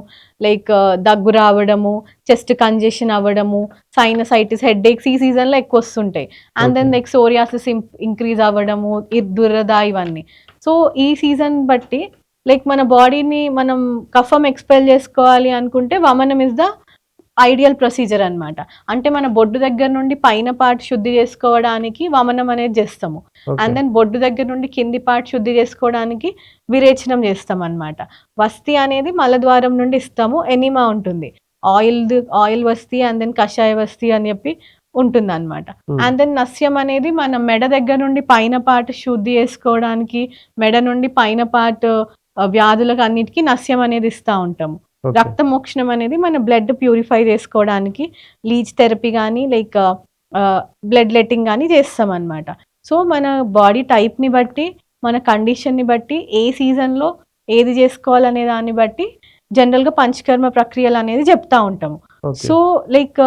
లైక్ దగ్గు రావడము, చెస్ట్ కంజెషన్ అవ్వడము, సైనసైటిస్, హెడ్ఏక్స్ ఈ సీజన్లో ఎక్కువ వస్తుంటాయి. And then like psoriasis increase అవ్వడము, దురద, ఇవన్నీ. సో ఈ సీజన్ బట్టి లైక్ మన బాడీని మనం కఫం ఎక్స్పెల్ చేసుకోవాలి అనుకుంటే వమనం ఇస్ ద ఐడియల్ ప్రొసీజర్ అన్నమాట. అంటే మన బొడ్డు దగ్గర నుండి పైన పార్ట్ శుద్ధి చేసుకోవడానికి వమనం అనేది చేస్తాము. అండ్ దెన్ బొడ్డు దగ్గర నుండి కింది పార్ట్ శుద్ధి చేసుకోవడానికి విరేచనం చేస్తాం అన్నమాట. వస్తి అనేది మలద్వారం నుండి ఇస్తాము, ఎనిమా ఉంటుంది, ఆయిల్ వస్తి, అండ్ దెన్ కషాయ వస్తి అని చెప్పి ఉంటుంది అనమాట. అండ్ దెన్ నస్యం అనేది మన మెడ దగ్గర నుండి పైన పార్ట్ శుద్ధి చేసుకోవడానికి, మెడ నుండి పైన పార్ట్ వ్యాధులకు అన్నిటికీ నస్యం అనేది ఇస్తూ ఉంటాము. రక్తమోక్షణం అనేది మన బ్లడ్ ప్యూరిఫై చేసుకోవడానికి లీచ్ థెరపీ కానీ లైక్ బ్లడ్ లెట్టింగ్ కానీ చేస్తాం అన్నమాట. సో మన బాడీ టైప్ని బట్టి, మన కండిషన్ని బట్టి, ఏ సీజన్లో ఏది చేసుకోవాలనే దాన్ని బట్టి జనరల్గా పంచకర్మ ప్రక్రియలు అనేది చెప్తా ఉంటాము. సో లైక్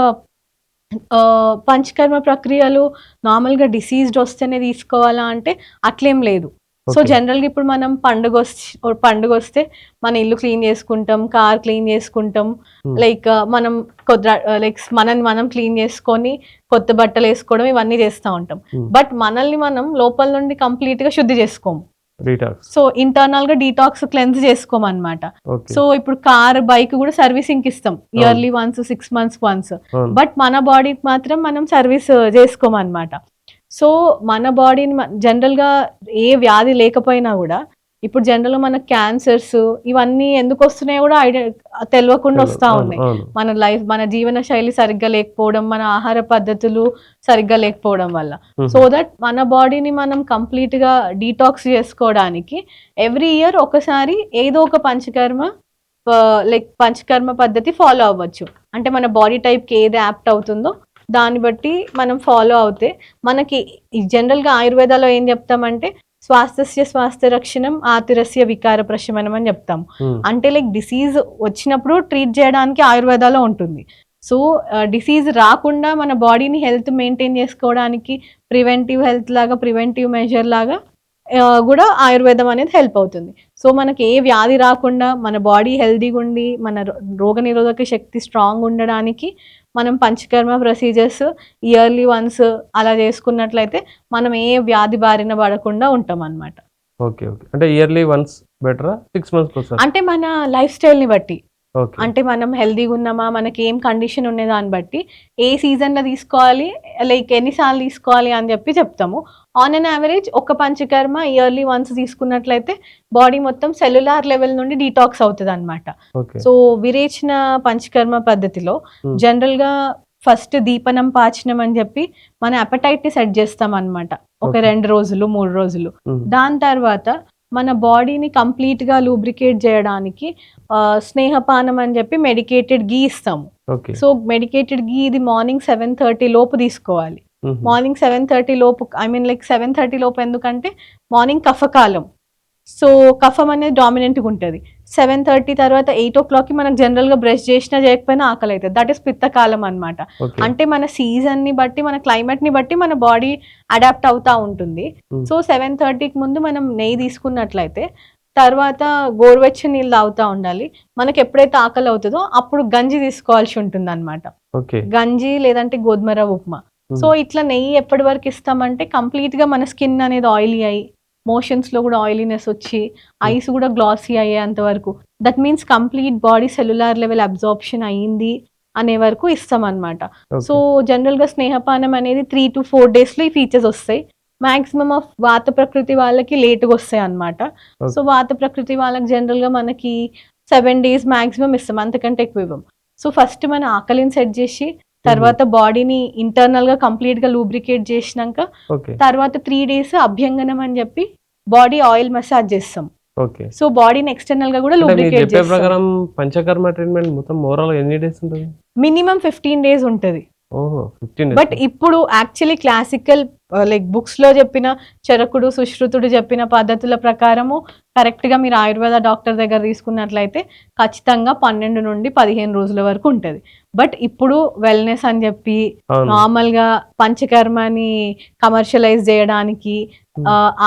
పంచకర్మ ప్రక్రియలు నార్మల్గా డిసీజ్డ్ వస్తేనే తీసుకోవాలా అంటే అట్లేం లేదు. సో జనరల్గా ఇప్పుడు మనం పండుగ వస్తే మన ఇల్లు క్లీన్ చేసుకుంటాం, కార్ క్లీన్ చేసుకుంటాం, లైక్ మనం మనల్ని మనం క్లీన్ చేసుకొని కొత్త బట్టలు వేసుకోవడం, ఇవన్నీ చేస్తూ ఉంటాం. బట్ మనల్ని మనం లోపల నుండి కంప్లీట్గా శుద్ధి చేసుకోము. డీటాక్స్. సో ఇంటర్నల్ గా డీటాక్స్ క్లెన్స్ చేసుకోమన్నమాట. ఓకే. సో ఇప్పుడు కార్ బైక్ కూడా సర్వీసింగ్ ఇస్తాం ఇయర్లీ వన్స్ 6 months వన్స్. అవును. బట్ మన బాడీకి మాత్రం మనం సర్వీస్ చేసుకోమన్నమాట. సో మన బాడీని జనరల్ గా ఏ వ్యాధి లేకపోయినా కూడా ఇప్పుడు జనరల్ గా మన క్యాన్సర్స్ ఇవన్నీ ఎందుకు వస్తున్నాయో కూడా తెలియకుండా వస్తా అవును, ఉన్నాయి. అవును. మన జీవన శైలి సరిగ్గా లేకపోవడం, మన ఆహార పద్ధతులు సరిగ్గా లేకపోవడం వల్ల. సో దట్ మన బాడీని మనం కంప్లీట్ గా డీటాక్స్ చేసుకోవడానికి ఎవ్రీ ఇయర్ ఒకసారి ఏదో ఒక పంచకర్మ పద్ధతి ఫాలో అవ్వచ్చు. అంటే మన బాడీ టైప్ కి ఏది యాప్ట్ అవుతుందో దాన్ని బట్టి మనం ఫాలో అవుతే మనకి జనరల్ గా ఆయుర్వేదాలో ఏం చెప్తామంటే స్వాస్థ్య స్వాస్థ్య రక్షణం ఆతురస్య వికార ప్రశమనం అని చెప్తాం. అంటే డిసీజ్ వచ్చినప్పుడు ట్రీట్ చేయడానికి ఆయుర్వేదాలో ఉంటుంది. సో డిసీజ్ రాకుండా మన బాడీని హెల్త్ మెయింటైన్ చేసుకోవడానికి ప్రివెంటివ్ హెల్త్ లాగా ప్రివెంటివ్ మెజర్ లాగా కూడా ఆయుర్వేదం అనేది హెల్ప్ అవుతుంది. సో మనకి ఏ వ్యాధి రాకుండా మన బాడీ హెల్తీగా ఉండి మన రోగ నిరోధక శక్తి స్ట్రాంగ్ ఉండడానికి మనం పంచకర్మ ప్రొసీజర్స్ ఇయర్లీ వన్స్ అలా చేసుకున్నట్లయితే మనం ఏ వ్యాధి బారిన పడకుండా ఉంటాం అన్నమాట. Okay, okay. అంటే ఇయర్లీ వన్స్ బెటరా 6 months ఒకసారి? అంటే మన లైఫ్ స్టైల్ని బట్టి, ఓకే. అంటే మనం హెల్దీగా ఉన్నామా, మనకి ఏం కండిషన్ ఉండే దాన్ని బట్టి ఏ సీజన్లో తీసుకోవాలి, ఎన్నిసార్లు తీసుకోవాలి అని చెప్పి చెప్తాము. ఆన్ అన్ యావరేజ్ ఒక పంచకర్మ ఇయర్లీ వన్స్ తీసుకున్నట్లయితే బాడీ మొత్తం సెల్యులార్ లెవెల్ నుండి డీటాక్స్ అవుతుంది అనమాట. ఓకే. సో విరేచన పంచకర్మ పద్ధతిలో జనరల్ గా ఫస్ట్ దీపనం పాచనం అని చెప్పి మన అపటైట్ ని సెట్ చేస్తాం అనమాట. ఒక 2 రోజులు 3 రోజులు. దాని తర్వాత మన బాడీని కంప్లీట్ గా లూబ్రికేట్ చేయడానికి స్నేహపానం అని చెప్పి మెడికేటెడ్ గీ ఇస్తాము. సో మెడికేటెడ్ గీ ఇది మార్నింగ్ 7:30 లోపు తీసుకోవాలి. మార్నింగ్ 7:30 లోపు, 7:30 లోపు ఎందుకంటే మార్నింగ్ కఫకాలం. సో కఫం అనేది డామినెంట్గా ఉంటుంది. 7:30 తర్వాత 8 o'clock మనకు జనరల్గా బ్రష్ చేసినా చేయకపోయినా ఆకలి అవుతుంది. దట్ ఈస్ పిత్తకాలం అనమాట. అంటే మన సీజన్ని బట్టి మన క్లైమేట్ని బట్టి మన బాడీ అడాప్ట్ అవుతూ ఉంటుంది. సో 7:30కి ముందు మనం నెయ్యి తీసుకున్నట్లయితే తర్వాత గోరువెచ్చని నీళ్ళు తాగుతూ ఉండాలి. మనకి ఎప్పుడైతే ఆకలి అవుతుందో అప్పుడు గంజి తీసుకోవాల్సి ఉంటుంది అనమాట. గంజి లేదంటే గోధుమ రవ్వ ఉప్మా. సో ఇట్లా నెయ్యి ఎప్పటి వరకు ఇస్తామంటే కంప్లీట్గా మన స్కిన్ అనేది ఆయిలీ అయ్యి మోషన్స్లో కూడా ఆయిలీనెస్ వచ్చి ఐస్ కూడా గ్లాసీ అయ్యేంత వరకు, that means complete body cellular level absorption అయ్యింది అనే వరకు ఇస్తాం అనమాట. సో జనరల్గా స్నేహపానం అనేది 3 to 4 daysలో ఈ ఫీచర్స్ వస్తాయి. మాక్సిమం ఆఫ్ వాత ప్రకృతి వాళ్ళకి లేట్గా వస్తాయి అనమాట. సో వాత ప్రకృతి వాళ్ళకి జనరల్గా మనకి 7 days మాక్సిమం ఇస్తాం, అంతకంటే ఎక్కువ ఇవ్వం. సో ఫస్ట్ మన ఆకలిని సెట్ చేసి తర్వాత బాడీని ఇంటర్నల్ గా కంప్లీట్ గా లూబ్రికేట్ చేసినాక తర్వాత 3 days అభ్యంగనం అని చెప్పి బాడీ ఆయిల్ మసాజ్ చేస్తాం. సో బాడీని ఎక్స్టర్నల్ గా కూడా లూబ్రికేట్ చేస్తాం. పంచకర్మ ట్రీట్మెంట్ మొత్తం ఓవరాల్ ఎన్ని డేస్ ఉంటుంది? మినిమం 15 days ఉంటుంది. బట్ ఇప్పుడు యాక్చువల్లీ క్లాసికల్ బుక్స్ లో చెప్పిన చరకుడు సుశ్రుతుడు చెప్పిన పద్ధతుల ప్రకారము కరెక్ట్ గా మీరు ఆయుర్వేద డాక్టర్ దగ్గర తీసుకున్నట్లయితే ఖచ్చితంగా 12 నుండి 15 రోజుల వరకు ఉంటుంది. బట్ ఇప్పుడు వెల్నెస్ అని చెప్పి నార్మల్ గా పంచకర్మని కమర్షియలైజ్ చేయడానికి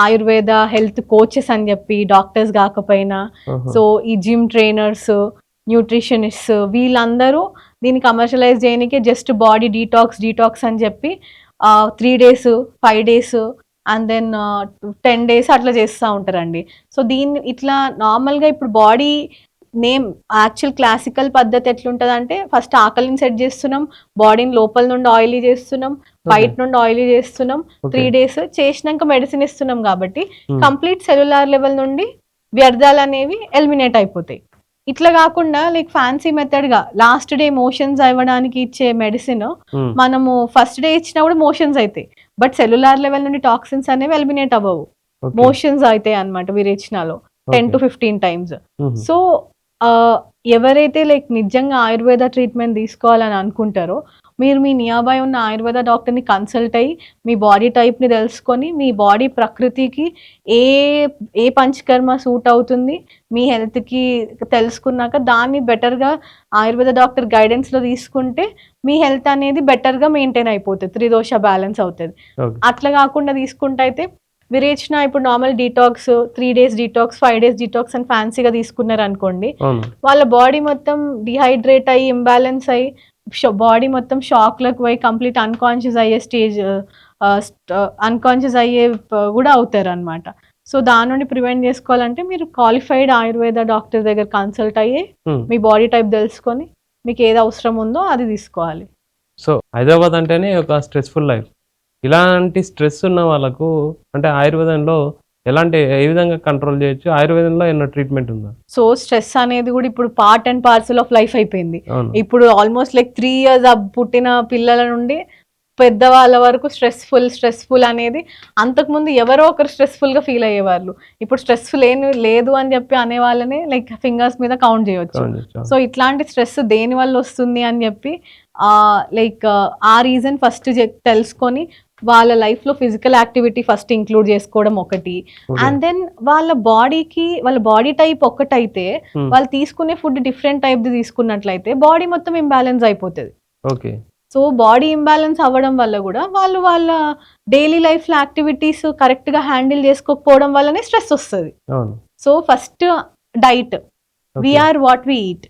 ఆయుర్వేద హెల్త్ కోచెస్ అని చెప్పి డాక్టర్స్ కాకపోయినా సో ఈ జిమ్ ట్రైనర్స్ న్యూట్రిషనిస్ట్ వీళ్ళందరూ దీన్ని కమర్షియలైజ్ చేయడానికి జస్ట్ బాడీ డీటాక్స్ అని చెప్పి 3 days 5 days and then 10 days అట్లా చేస్తూ ఉంటారండి. సో దీన్ని ఇట్లా నార్మల్గా ఇప్పుడు బాడీ నేమ్ యాక్చువల్ క్లాసికల్ పద్ధతి ఎట్లుంటుంది అంటే ఫస్ట్ ఆకలిని సెట్ చేస్తున్నాం, బాడీని లోపల నుండి ఆయిలీ చేస్తున్నాం, బయట నుండి ఆయిలీ చేస్తున్నాం, 3 days చేసినాక మెడిసిన్ ఇస్తున్నాం కాబట్టి కంప్లీట్ సెల్యులార్ లెవెల్ నుండి వ్యర్థాలు అనేవి ఎలిమినేట్ అయిపోతాయి. ఇట్లా కాకుండా ఫ్యాన్సీ మెథడ్ గా లాస్ట్ డే మోషన్స్ అవ్వడానికి ఇచ్చే మెడిసిన్ మనము ఫస్ట్ డే ఇచ్చినా కూడా మోషన్స్ అవుతాయి, బట్ సెల్యులార్ లెవెల్ నుండి టాక్సిన్స్ అనేవి ఎలిమినేట్ అవ్వవు, మోషన్స్ అవుతాయి అన్నమాట విరేచనాలో 10 to 15 times. సో ఎవరైతే నిజంగా ఆయుర్వేద ట్రీట్మెంట్ తీసుకోవాలని అనుకుంటారో మీరు మీ నియర్బై ఉన్న ఆయుర్వేద డాక్టర్ని కన్సల్ట్ అయ్యి మీ బాడీ టైప్ని తెలుసుకొని మీ బాడీ ప్రకృతికి ఏ పంచకర్మ సూట్ అవుతుంది మీ హెల్త్కి తెలుసుకున్నాక దాన్ని బెటర్గా ఆయుర్వేద డాక్టర్ గైడెన్స్లో తీసుకుంటే మీ హెల్త్ అనేది బెటర్గా మెయింటైన్ అయిపోతుంది, త్రిదోష బ్యాలెన్స్ అవుతుంది. అట్లా కాకుండా తీసుకుంటే అయితే విరేచన ఇప్పుడు normal detox 3 days detox 5 days detox అని ఫ్యాన్సీగా తీసుకున్నారు అనుకోండి, వాళ్ళ బాడీ మొత్తం డిహైడ్రేట్ అయ్యి ఇంబ్యాలెన్స్ అయ్యి బాడీ మొత్తం షాక్లకు పోయి కంప్లీట్ అన్కాన్షియస్ అయ్యే స్టేజ్ అన్కాన్షియస్ అయ్యే కూడా అవుతారు అనమాట. సో దాని నుండి ప్రివెంట్ చేసుకోవాలంటే మీరు క్వాలిఫైడ్ ఆయుర్వేద డాక్టర్ దగ్గర కన్సల్ట్ అయ్యి మీ బాడీ టైప్ తెలుసుకొని మీకు ఏది అవసరం ఉందో అది తీసుకోవాలి. సో హైదరాబాద్ అంటేనే ఒక స్ట్రెస్ఫుల్ లైఫ్. ఇలాంటి స్ట్రెస్ ఉన్న వాళ్ళకు అంటే ఆయుర్వేదంలో ఏ విధంగా కంట్రోల్ చేయొచ్చు? ఆయుర్వేదంలో ఏమైనా ట్రీట్మెంట్ ఉందా? సో స్ట్రెస్ అనేది కూడా ఇప్పుడు part and parcel of life అయిపోయింది. అవును. ఇప్పుడు ఆల్మోస్ట్ లైక్ 3 years పుట్టిన పిల్లల నుండి పెద్దవాళ్ళ వరకు స్ట్రెస్ఫుల్ అనేది అంతకుముందు ఎవరో ఒకరు స్ట్రెస్ఫుల్గా ఫీల్ అయ్యేవాళ్ళు. ఇప్పుడు స్ట్రెస్ఫుల్ లేదు అని చెప్పి అనే వాళ్ళని లైక్ ఫింగర్స్ మీద కౌంట్ చేయొచ్చు. సో ఇట్లాంటి స్ట్రెస్ దేని వల్ల వస్తుంది అని చెప్పి లైక్ ఆ రీజన్ ఫస్ట్ తెలుసుకొని వాళ్ళ లైఫ్లో ఫిజికల్ యాక్టివిటీ ఫస్ట్ ఇంక్లూడ్ చేసుకోవడం ఒకటి. అండ్ దెన్ వాళ్ళ బాడీ టైప్ ఒక్కటైతే వాళ్ళు తీసుకునే ఫుడ్ డిఫరెంట్ టైప్ తీసుకున్నట్లయితే బాడీ మొత్తం ఇంబ్యాలెన్స్ అయిపోతుంది. ఓకే. సో బాడీ ఇంబ్యాలెన్స్ అవ్వడం వల్ల కూడా వాళ్ళు వాళ్ళ డైలీ లైఫ్ లో యాక్టివిటీస్ కరెక్ట్ గా హ్యాండిల్ చేసుకోకపోవడం వల్లనే స్ట్రెస్ వస్తుంది. So first diet, we are what we eat,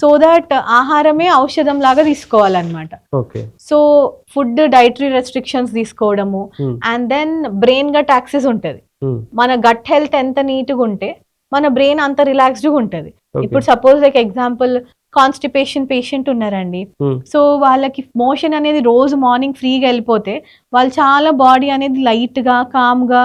so that ఆహారమే ఔషధం లాగా తీసుకోవాలన్నమాట. సో ఫుడ్ డైటరీ రెస్ట్రిక్షన్స్ తీసుకోవడము. And then brain gut axis ఉంటది. మన గట్ హెల్త్ ఎంత నీట్గా ఉంటే మన బ్రెయిన్ అంత రిలాక్స్డ్గా ఉంటది. ఇప్పుడు suppose like example constipation patient ఉన్నారండి. సో వాళ్ళకి మోషన్ అనేది రోజు మార్నింగ్ ఫ్రీగా వెళ్ళిపోతే వాళ్ళు చాలా బాడీ అనేది లైట్ గా కామ్ గా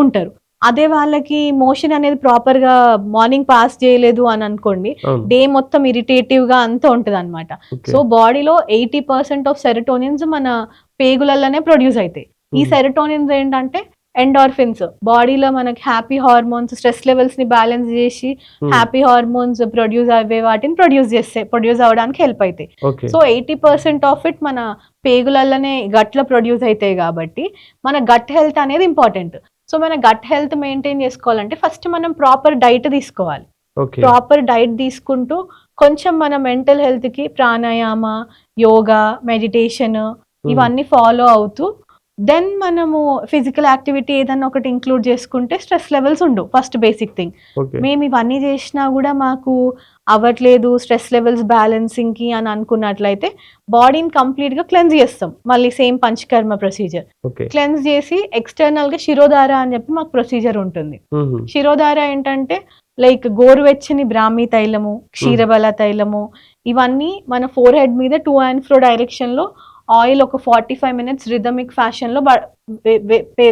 ఉంటారు. అదే వాళ్ళకి మోషన్ అనేది ప్రాపర్ గా మార్నింగ్ పాస్ చేయలేదు అని అనుకోండి, డే మొత్తం ఇరిటేటివ్ గా అంతా ఉంటది అనమాట. సో బాడీలో 80% ఆఫ్ సెరటోనిన్స్ మన పేగులలోనే ప్రొడ్యూస్ అవుతాయి. ఈ సెరటోనిన్స్ ఏంటంటే ఎండార్ఫిన్స్, బాడీలో మనకి హ్యాపీ హార్మోన్స్, స్ట్రెస్ లెవెల్స్ ని బ్యాలెన్స్ చేసి హ్యాపీ హార్మోన్స్ ప్రొడ్యూస్ అయ్యే వాటిని ప్రొడ్యూస్ అవ్వడానికి హెల్ప్ అవుతాయి. సో 80% ఆఫ్ ఇట్ మన పేగులలోనే గట్లో ప్రొడ్యూస్ అవుతాయి కాబట్టి మన గట్ హెల్త్ అనేది ఇంపార్టెంట్. సో మన గట్ హెల్త్ మెయింటైన్ చేసుకోవాలంటే ఫస్ట్ మనం ప్రాపర్ డైట్ తీసుకోవాలి. ప్రాపర్ డైట్ తీసుకుంటూ కొంచెం మన మెంటల్ హెల్త్ కి ప్రాణాయామ, యోగా, మెడిటేషన్ ఇవన్నీ ఫాలో అవుతూ దెన్ మనము ఫిజికల్ యాక్టివిటీ ఏదన్నా ఒకటి ఇంక్లూడ్ చేసుకుంటే స్ట్రెస్ లెవెల్స్ ఉండవు. First basic thing. మేము ఇవన్నీ చేసినా కూడా మాకు అవ్వట్లేదు స్ట్రెస్ లెవెల్స్ బ్యాలెన్సింగ్ కి అని అనుకున్నట్లయితే బాడీని కంప్లీట్ గా క్లెన్స్ చేస్తాం. మళ్ళీ సేమ్ పంచకర్మ ప్రొసీజర్ క్లెన్స్ చేసి ఎక్స్టర్నల్ గా శిరోధార అని చెప్పి మాకు ప్రొసీజర్ ఉంటుంది. శిరోధార ఏంటంటే లైక్ గోరువెచ్చని బ్రాహ్మీ తైలము, క్షీరబల తైలము ఇవన్నీ మన ఫోర్ హెడ్ మీద 2 and 4 డైరెక్షన్ లో ఆయిల్ ఒక 45 minutes రిథమిక్ ఫ్యాషన్ లో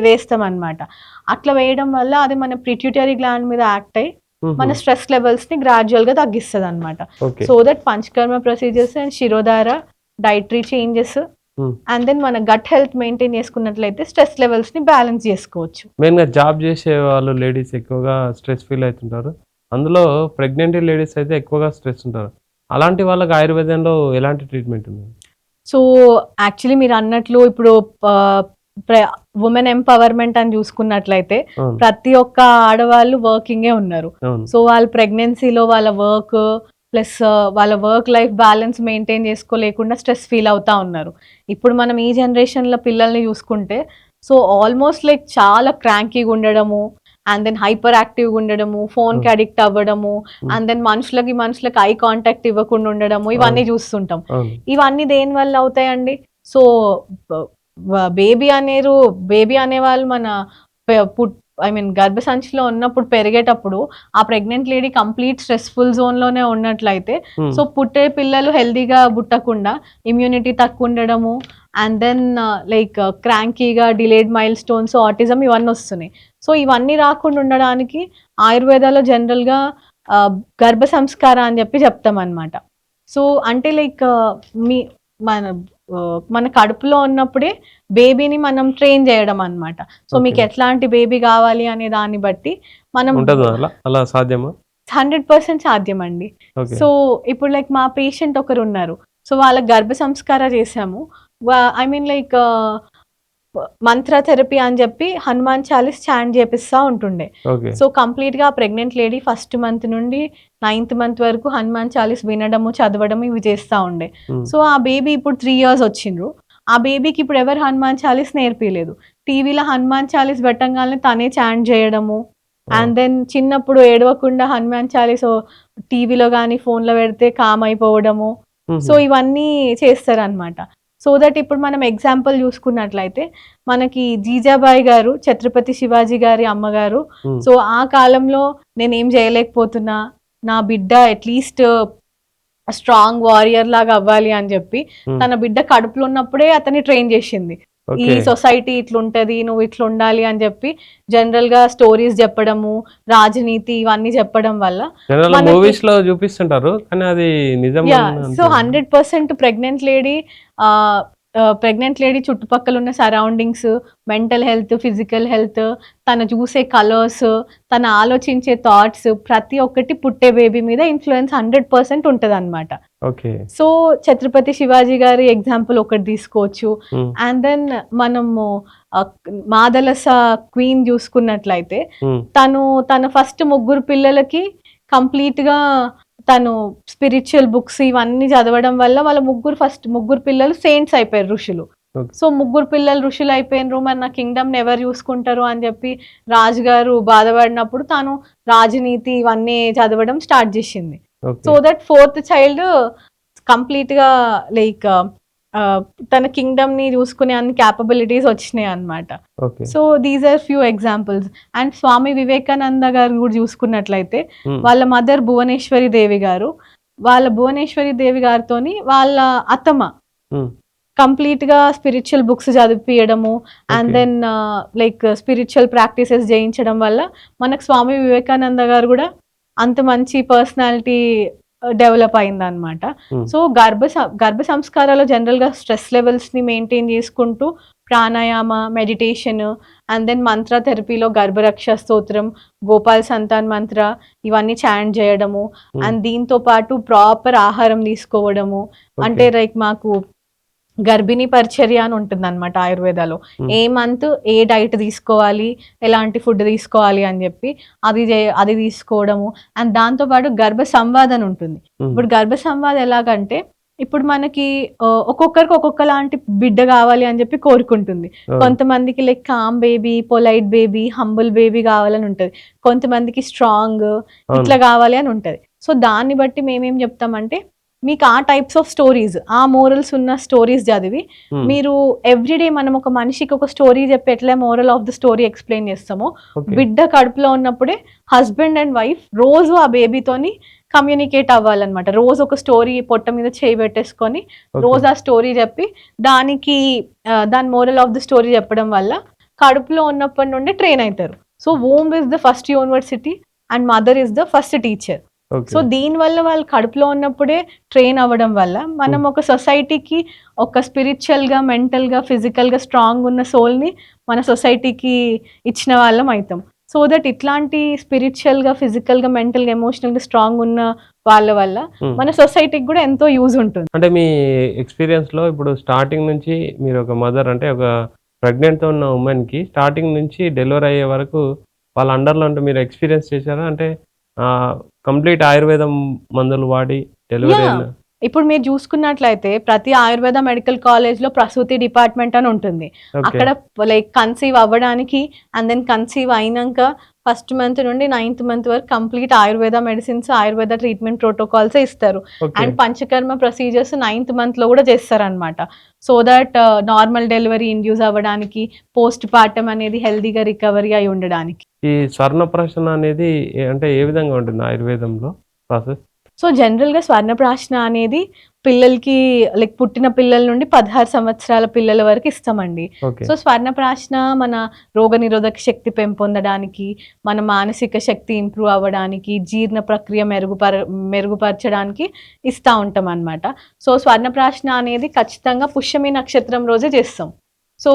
వేస్తాం అనమాట. అట్లా వేయడం వల్ల అది మన పిట్యూటరీ గ్లాండ్ మీద యాక్ట్ అయ్యి మన స్ట్రెస్ లెవెల్స్ ని గ్రాడ్యువల్ గా తగ్గిస్తుంది అనమాట. So that panchakarma procedures and shirodhara, dietary changes and then మన గట్ హెల్త్ మెయింటైన్ చేసుకున్నట్లయితే స్ట్రెస్ లెవెల్స్ ని బ్యాలెన్స్ చేసుకోవచ్చు. మెయిన్ గా జాబ్ చేసే వాళ్ళు లేడీస్ ఎక్కువగా స్ట్రెస్ ఫీల్ అవుతుంటారు. అందులో ప్రెగ్నెంట్ లేడీస్ అయితే ఎక్కువగా స్ట్రెస్ ఉంటారు. అలాంటి వాళ్ళకి ఆయుర్వేదంలో ఎలాంటి ట్రీట్మెంట్ ఉంది? సో యాక్చువల్లీ మీరు అన్నట్లు ఇప్పుడు ఉమెన్ ఎంపవర్మెంట్ అని చూసుకున్నట్లయితే ప్రతి ఒక్క ఆడవాళ్ళు వర్కింగే ఉన్నారు. సో వాళ్ళ ప్రెగ్నెన్సీలో వాళ్ళ వర్క్ ప్లస్ వాళ్ళ వర్క్ లైఫ్ బ్యాలెన్స్ మెయింటైన్ చేసుకోలేకుండా స్ట్రెస్ ఫీల్ అవుతా ఉన్నారు. ఇప్పుడు మనం ఈ జనరేషన్లో పిల్లల్ని చూసుకుంటే సో ఆల్మోస్ట్ లైక్ చాలా క్రాంకీగా ఉండడము, అండ్ దెన్ హైపర్ యాక్టివ్గా ఉండడము, ఫోన్కి అడిక్ట్ అవ్వడము, అండ్ దెన్ మనుషులకి ఐ కాంటాక్ట్ ఇవ్వకుండా ఉండడము, ఇవన్నీ చూస్తుంటాం. ఇవన్నీ దేని వల్ల అవుతాయండి? సో బేబీ అనేవాళ్ళు మన గర్భసంచిలో ఉన్నప్పుడు పెరిగేటప్పుడు ఆ pregnant lady complete stressful zone లోనే ఉన్నట్లయితే సో పుట్టే పిల్లలు హెల్దీగా పుట్టకుండా ఇమ్యూనిటీ తక్కువ ఉండడము, అండ్ దెన్ లైక్ క్రాంకీగా, డిలేడ్ మైల్ స్టోన్స్, ఆటిజం ఇవన్నీ వస్తున్నాయి. సో ఇవన్నీ రాకుండా ఉండడానికి ఆయుర్వేదాలో జనరల్గా గర్భ సంస్కార అని చెప్తాం అనమాట. సో అంటే లైక్ మన కడుపులో ఉన్నప్పుడే బేబీని మనం ట్రైన్ చేయడం అనమాట. సో మీకు ఎట్లాంటి బేబీ కావాలి అనే దాన్ని బట్టి మనం 100% సాధ్యం అండి. సో ఇప్పుడు లైక్ మా పేషెంట్ ఒకరు ఉన్నారు. సో వాళ్ళకి గర్భ సంస్కార చేసాము. లైక్ మంత్ర థెరపీ అని చెప్పి హనుమాన్ చాలీస్ చాంట్ చేపిస్తా ఉంటుండే. సో కంప్లీట్ గా ప్రెగ్నెంట్ లేడీ 1st month నుండి 9th month వరకు హనుమాన్ చాలీస్ వినడము, చదవడము ఇవి చేస్తా ఉండే. సో ఆ బేబీ ఇప్పుడు 3 years వచ్చిండ్రు. ఆ బేబీకి ఇప్పుడు ఎవరు హనుమాన్ చాలీస్ నేర్పిలేదు. టీవీలో హనుమాన్ చాలీస్ పెట్టంగానే తనే చాంట్ చేయడము, అండ్ దెన్ చిన్నప్పుడు ఏడవకుండా హనుమాన్ చాలీస్ టీవీలో కానీ ఫోన్లో పెడితే కామ్ అయిపోవడము, సో ఇవన్నీ చేస్తారనమాట. సో దట్ ఇప్పుడు మనం ఎగ్జాంపుల్ చూసుకున్నట్లయితే మనకి జీజాబాయి గారు ఛత్రపతి శివాజీ గారి అమ్మగారు. సో ఆ కాలంలో నేనేం చేయలేకపోతున్నా, నా బిడ్డ అట్లీస్ట్ స్ట్రాంగ్ వారియర్ లాగా అవ్వాలి అని చెప్పి తన బిడ్డ కడుపులో ఉన్నప్పుడే అతన్ని ట్రైన్ చేసింది. ఈ సొసైటీ ఇట్లుంటది, నువ్వు ఇట్లా ఉండాలి అని చెప్పి జనరల్ గా స్టోరీస్ చెప్పడము, రాజనీతి ఇవన్నీ చెప్పడం వల్ల మూవీస్ లో చూపిస్తుంటారు కానీ అది నిజం. సో 100% ప్రెగ్నెంట్ లేడీ చుట్టుపక్కల ఉన్న surroundings, mental health, physical health, తను చూసే కలర్స్, తను ఆలోచించే థాట్స్, ప్రతి ఒక్కటి పుట్టే బేబీ మీద ఇన్ఫ్లుయెన్స్ 100% ఉంటుంది అనమాట. సో ఛత్రపతి శివాజీ గారి ఎగ్జాంపుల్ ఒకటి తీసుకోవచ్చు. అండ్ దెన్ మనము మాదలస క్వీన్ చూసుకున్నట్లయితే తన ఫస్ట్ 3 పిల్లలకి కంప్లీట్ గా తను స్పిరిచువల్ బుక్స్ ఇవన్నీ చదవడం వల్ల వాళ్ళ 3 పిల్లలు సెయింట్స్ అయిపోయారు, ఋషులు. సో 3 పిల్లలు ఋషులు అయిపోయినరు, మరి నా కింగ్డమ్ ఎవరు చూసుకుంటారు అని చెప్పి రాజుగారు బాధపడినప్పుడు తాను రాజనీతి ఇవన్నీ చదవడం స్టార్ట్ చేసింది. So that 4th child complete గా లైక్ తన కింగ్డమ్ ని చూసుకునే అన్ని క్యాపబిలిటీస్ వచ్చినాయి అన్నమాట. So these are few examples. And Swami Vivekananda గారు కూడా చూసుకున్నట్లయితే వాళ్ళ మదర్ భువనేశ్వరి దేవి గారు, గారితోని వాళ్ళ అత్తమ్మ కంప్లీట్ గా స్పిరిచువల్ బుక్స్ చదివియడము and then like spiritual practices చేయించడం వల్ల మనకు స్వామి వివేకానంద గారు కూడా అంత మంచి పర్సనాలిటీ డెవలప్ అయింది అనమాట. సో గర్భ సంస్కారాలు జనరల్ గా స్ట్రెస్ లెవెల్స్ ని మెయింటైన్ చేసుకుంటూ ప్రాణాయామ, మెడిటేషన్ అండ్ దెన్ మంత్ర థెరపీలో గర్భరక్ష స్తోత్రం, గోపాల్ సంతాన్ మంత్ర ఇవన్నీ చాంట్ చేయడము అండ్ దీంతో పాటు ప్రాపర్ ఆహారం తీసుకోవడము. అంటే లైక్ మాకు గర్భిణీ పరిచర్య అని ఉంటుంది అనమాట ఆయుర్వేదాలో. ఏ మంత్ ఏ డైట్ తీసుకోవాలి, ఎలాంటి ఫుడ్ తీసుకోవాలి అని చెప్పి అది తీసుకోవడము. అండ్ దాంతో పాటు గర్భ సంవాదన ఉంటుంది. ఇప్పుడు గర్భ సంవాదం ఎలాగంటే ఇప్పుడు మనకి ఒక్కొక్కరికి ఒక్కొక్కలాంటి బిడ్డ కావాలి అని చెప్పి కోరుకుంటుంది. కొంతమందికి like com baby, polite baby, humble baby కావాలని ఉంటది. కొంతమందికి స్ట్రాంగ్ ఇట్లా కావాలి అని ఉంటది. సో దాన్ని బట్టి మేమేం చెప్తామంటే మీకు ఆ టైప్స్ ఆఫ్ స్టోరీస్, ఆ మోరల్స్ ఉన్న స్టోరీస్ చదివి మీరు ఎవ్రీడే మనం ఒక మనిషికి ఒక స్టోరీ చెప్పి ఎట్లా moral of the story explain చేస్తామో బిడ్డ కడుపులో ఉన్నప్పుడే హస్బెండ్ అండ్ వైఫ్ రోజు ఆ బేబీతోని కమ్యూనికేట్ అవ్వాలన్నమాట. రోజు ఒక స్టోరీ పొట్ట మీద చేయి పెట్టేసుకొని రోజు ఆ స్టోరీ చెప్పి దాని మోరల్ ఆఫ్ ద స్టోరీ చెప్పడం వల్ల కడుపులో ఉన్నప్పటి నుండి ట్రైన్ అవుతారు. So womb is the first university and mother is the first teacher. So దీని వల్ల వాళ్ళు కడుపులో ఉన్నప్పుడే ట్రైన్ అవ్వడం వల్ల మనం ఒక సొసైటీకి ఒక స్పిరిచువల్ గా, మెంటల్ గా, ఫిజికల్ గా స్ట్రాంగ్ ఉన్న సోల్ ని మన సొసైటీకి ఇచ్చిన వాళ్ళం అవుతాం. సో దట్ ఇట్లాంటి స్పిరిచువల్ గా, ఫిజికల్ గా, మెంటల్ గా, ఎమోషనల్ గా స్ట్రాంగ్ ఉన్న వాళ్ళ వల్ల మన సొసైటీకి కూడా ఎంతో యూజ్ ఉంటుంది. అంటే మీ ఎక్స్పీరియన్స్ లో ఇప్పుడు స్టార్టింగ్ నుంచి మీరు ఒక మదర్ అంటే ఒక ప్రెగ్నెంట్ తో ఉన్న ఉమెన్ కి స్టార్టింగ్ నుంచి డెలివరీ అయ్యే వరకు వాళ్ళ అండర్లో అంటే మీరు ఎక్స్పీరియన్స్ చేశారా? అంటే కంప్లీట్ ఆయుర్వేదం మందులు వాడి డెలివరీ? ఇప్పుడు మీరు చూసుకున్నట్లయితే ప్రతి ఆయుర్వేద మెడికల్ కాలేజ్ లో ప్రసూతి డిపార్ట్మెంట్ అని ఉంటుంది. అక్కడ లైక్ కన్సీవ్ అవ్వడానికి అండ్ దెన్ కన్సీవ్ అయినాక 1st మంత్ నుండి 9th మంత్ వరకు complete Ayurveda medicines, Ayurveda treatment protocols ఇస్తారు. And Panchakarma procedures 9th month లో కూడా చేస్తారు అనమాట. So that normal delivery induce అవ్వడానికి, పోస్ట్ పార్టమ్ అనేది హెల్దీగా రికవరీ అయి ఉండడానికి. ఈ స్వర్ణప్రాశన అనేది అంటే ఏ విధంగా ఉంటుంది ఆయుర్వేదంలో ప్రాసెస్? సో జనరల్ గా స్వర్ణప్రాశన అనేది పిల్లలకి లైక్ పుట్టిన పిల్లల నుండి 16 సంవత్సరాల పిల్లల వరకు ఇస్తామండి. సో స్వర్ణప్రాశన మన రోగనిరోధక శక్తి పెంపొందడానికి, మన మానసిక శక్తి ఇంప్రూవ్ అవ్వడానికి, జీర్ణ ప్రక్రియ మెరుగుపరచడానికి ఇస్తా ఉంటాం అన్నమాట. సో స్వర్ణప్రాశన అనేది ఖచ్చితంగా పుష్యమి నక్షత్రం రోజే చేస్తాం. సో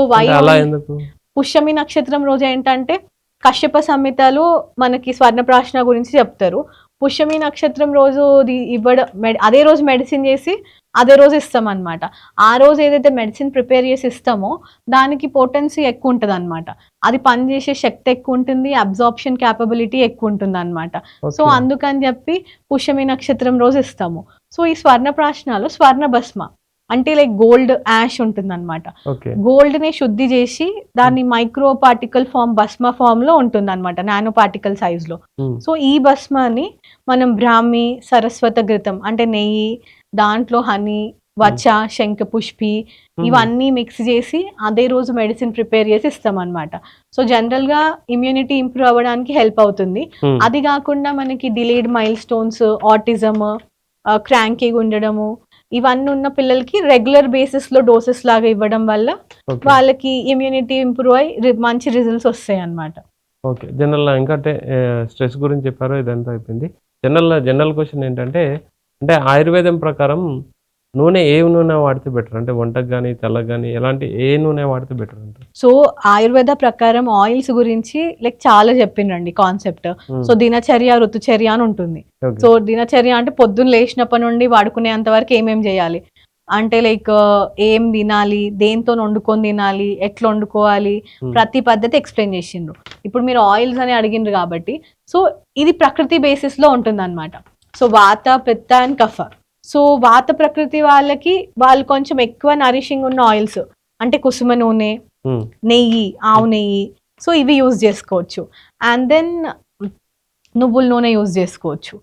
పుష్యమి నక్షత్రం రోజు ఏంటంటే కశ్యప సంహితలో మనకి స్వర్ణప్రాశన గురించి చెప్తారు. పుష్యమి నక్షత్రం రోజు అదే రోజు మెడిసిన్ చేసి అదే రోజు ఇస్తాం అనమాట. ఆ రోజు ఏదైతే మెడిసిన్ ప్రిపేర్ చేసి ఇస్తామో దానికి పొటెన్సీ ఎక్కువ ఉంటుంది అనమాట. అది పనిచేసే శక్తి ఎక్కువ ఉంటుంది, అబ్జార్ప్షన్ క్యాపబిలిటీ ఎక్కువ ఉంటుంది అనమాట. సో అందుకని చెప్పి పుష్యమి నక్షత్రం రోజు ఇస్తాము. సో ఈ స్వర్ణప్రాశనలో స్వర్ణ భస్మ అంటే లైక్ గోల్డ్ యాష్ ఉంటుంది అనమాట. గోల్డ్ ని శుద్ధి చేసి దాన్ని మైక్రో పార్టికల్ ఫామ్, భస్మ ఫామ్ లో ఉంటుంది అనమాట, నానో పార్టికల్ సైజ్ లో. సో ఈ భస్మాన్ని మనం బ్రాహ్మి, సరస్వత ఘృతం అంటే నెయ్యి, దాంట్లో హనీ, వచ, శంఖపుష్పి ఇవన్నీ మిక్స్ చేసి అదే రోజు మెడిసిన్ ప్రిపేర్ చేసి ఇస్తాం అనమాట. సో జనరల్ గా ఇమ్యూనిటీ ఇంప్రూవ్ అవ్వడానికి హెల్ప్ అవుతుంది. అది కాకుండా మనకి డిలేడ్ మైల్ స్టోన్స్, ఆటిజం, క్రాంకీగా ఉండడము ఇవన్నీ ఉన్న పిల్లలకి రెగ్యులర్ బేసిస్ లో డోసెస్ లాగా ఇవ్వడం వల్ల వాళ్ళకి ఇమ్యూనిటీ ఇంప్రూవ్ అయ్యి మంచి రిజల్ట్స్ వస్తాయి అన్నమాట. ఓకే. జనరల్‌గా ఇంకంటే స్ట్రెస్ గురించి చెప్పారు. ఇదంతా అయిపోయింది. జనరల్ క్వెషన్ ఏంటంటే, అంటే ఆయుర్వేదం ప్రకారం ఏ నూనె వాడితే బెటర్? అంటే వంటకు గాని, తలకు గాని ఎలాంటి ఏ నూనె వాడితే బెటర్ అంటారు? సో ఆయుర్వేద ప్రకారం ఆయిల్స్ గురించి లైక్ చాలా చెప్పిండ్రండి కాన్సెప్ట్. సో దినచర్య, ఋతుచర్య అని ఉంటుంది. ఓకే. సో దినచర్య అంటే పొద్దున్న లేచినప్పటి నుండి వాడుకునేంత వరకు ఏమేం చేయాలి అంటే లైక్ ఏం తినాలి, దేంతో వండుకొని తినాలి, ఎట్లా వండుకోవాలి, ప్రతి పద్ధతి ఎక్స్ప్లెయిన్ చేసిండ్రు. ఇప్పుడు మీరు ఆయిల్స్ అని అడిగిండ్రు కాబట్టి సో ఇది ప్రకృతి బేసిస్ లో ఉంటుంది అనమాట. సో వాత, పిత్త అండ్ కఫ. సో వాత ప్రకృతి వాళ్ళకి వాళ్ళు కొంచెం ఎక్కువ నరిషింగ్ ఉన్న ఆయిల్స్ అంటే కుసుమ నూనె, నెయ్యి, ఆవు నెయ్యి, సో ఇవి యూజ్ చేసుకోవచ్చు. అండ్ దెన్ నువ్వుల నూనె యూజ్ చేసుకోవచ్చు.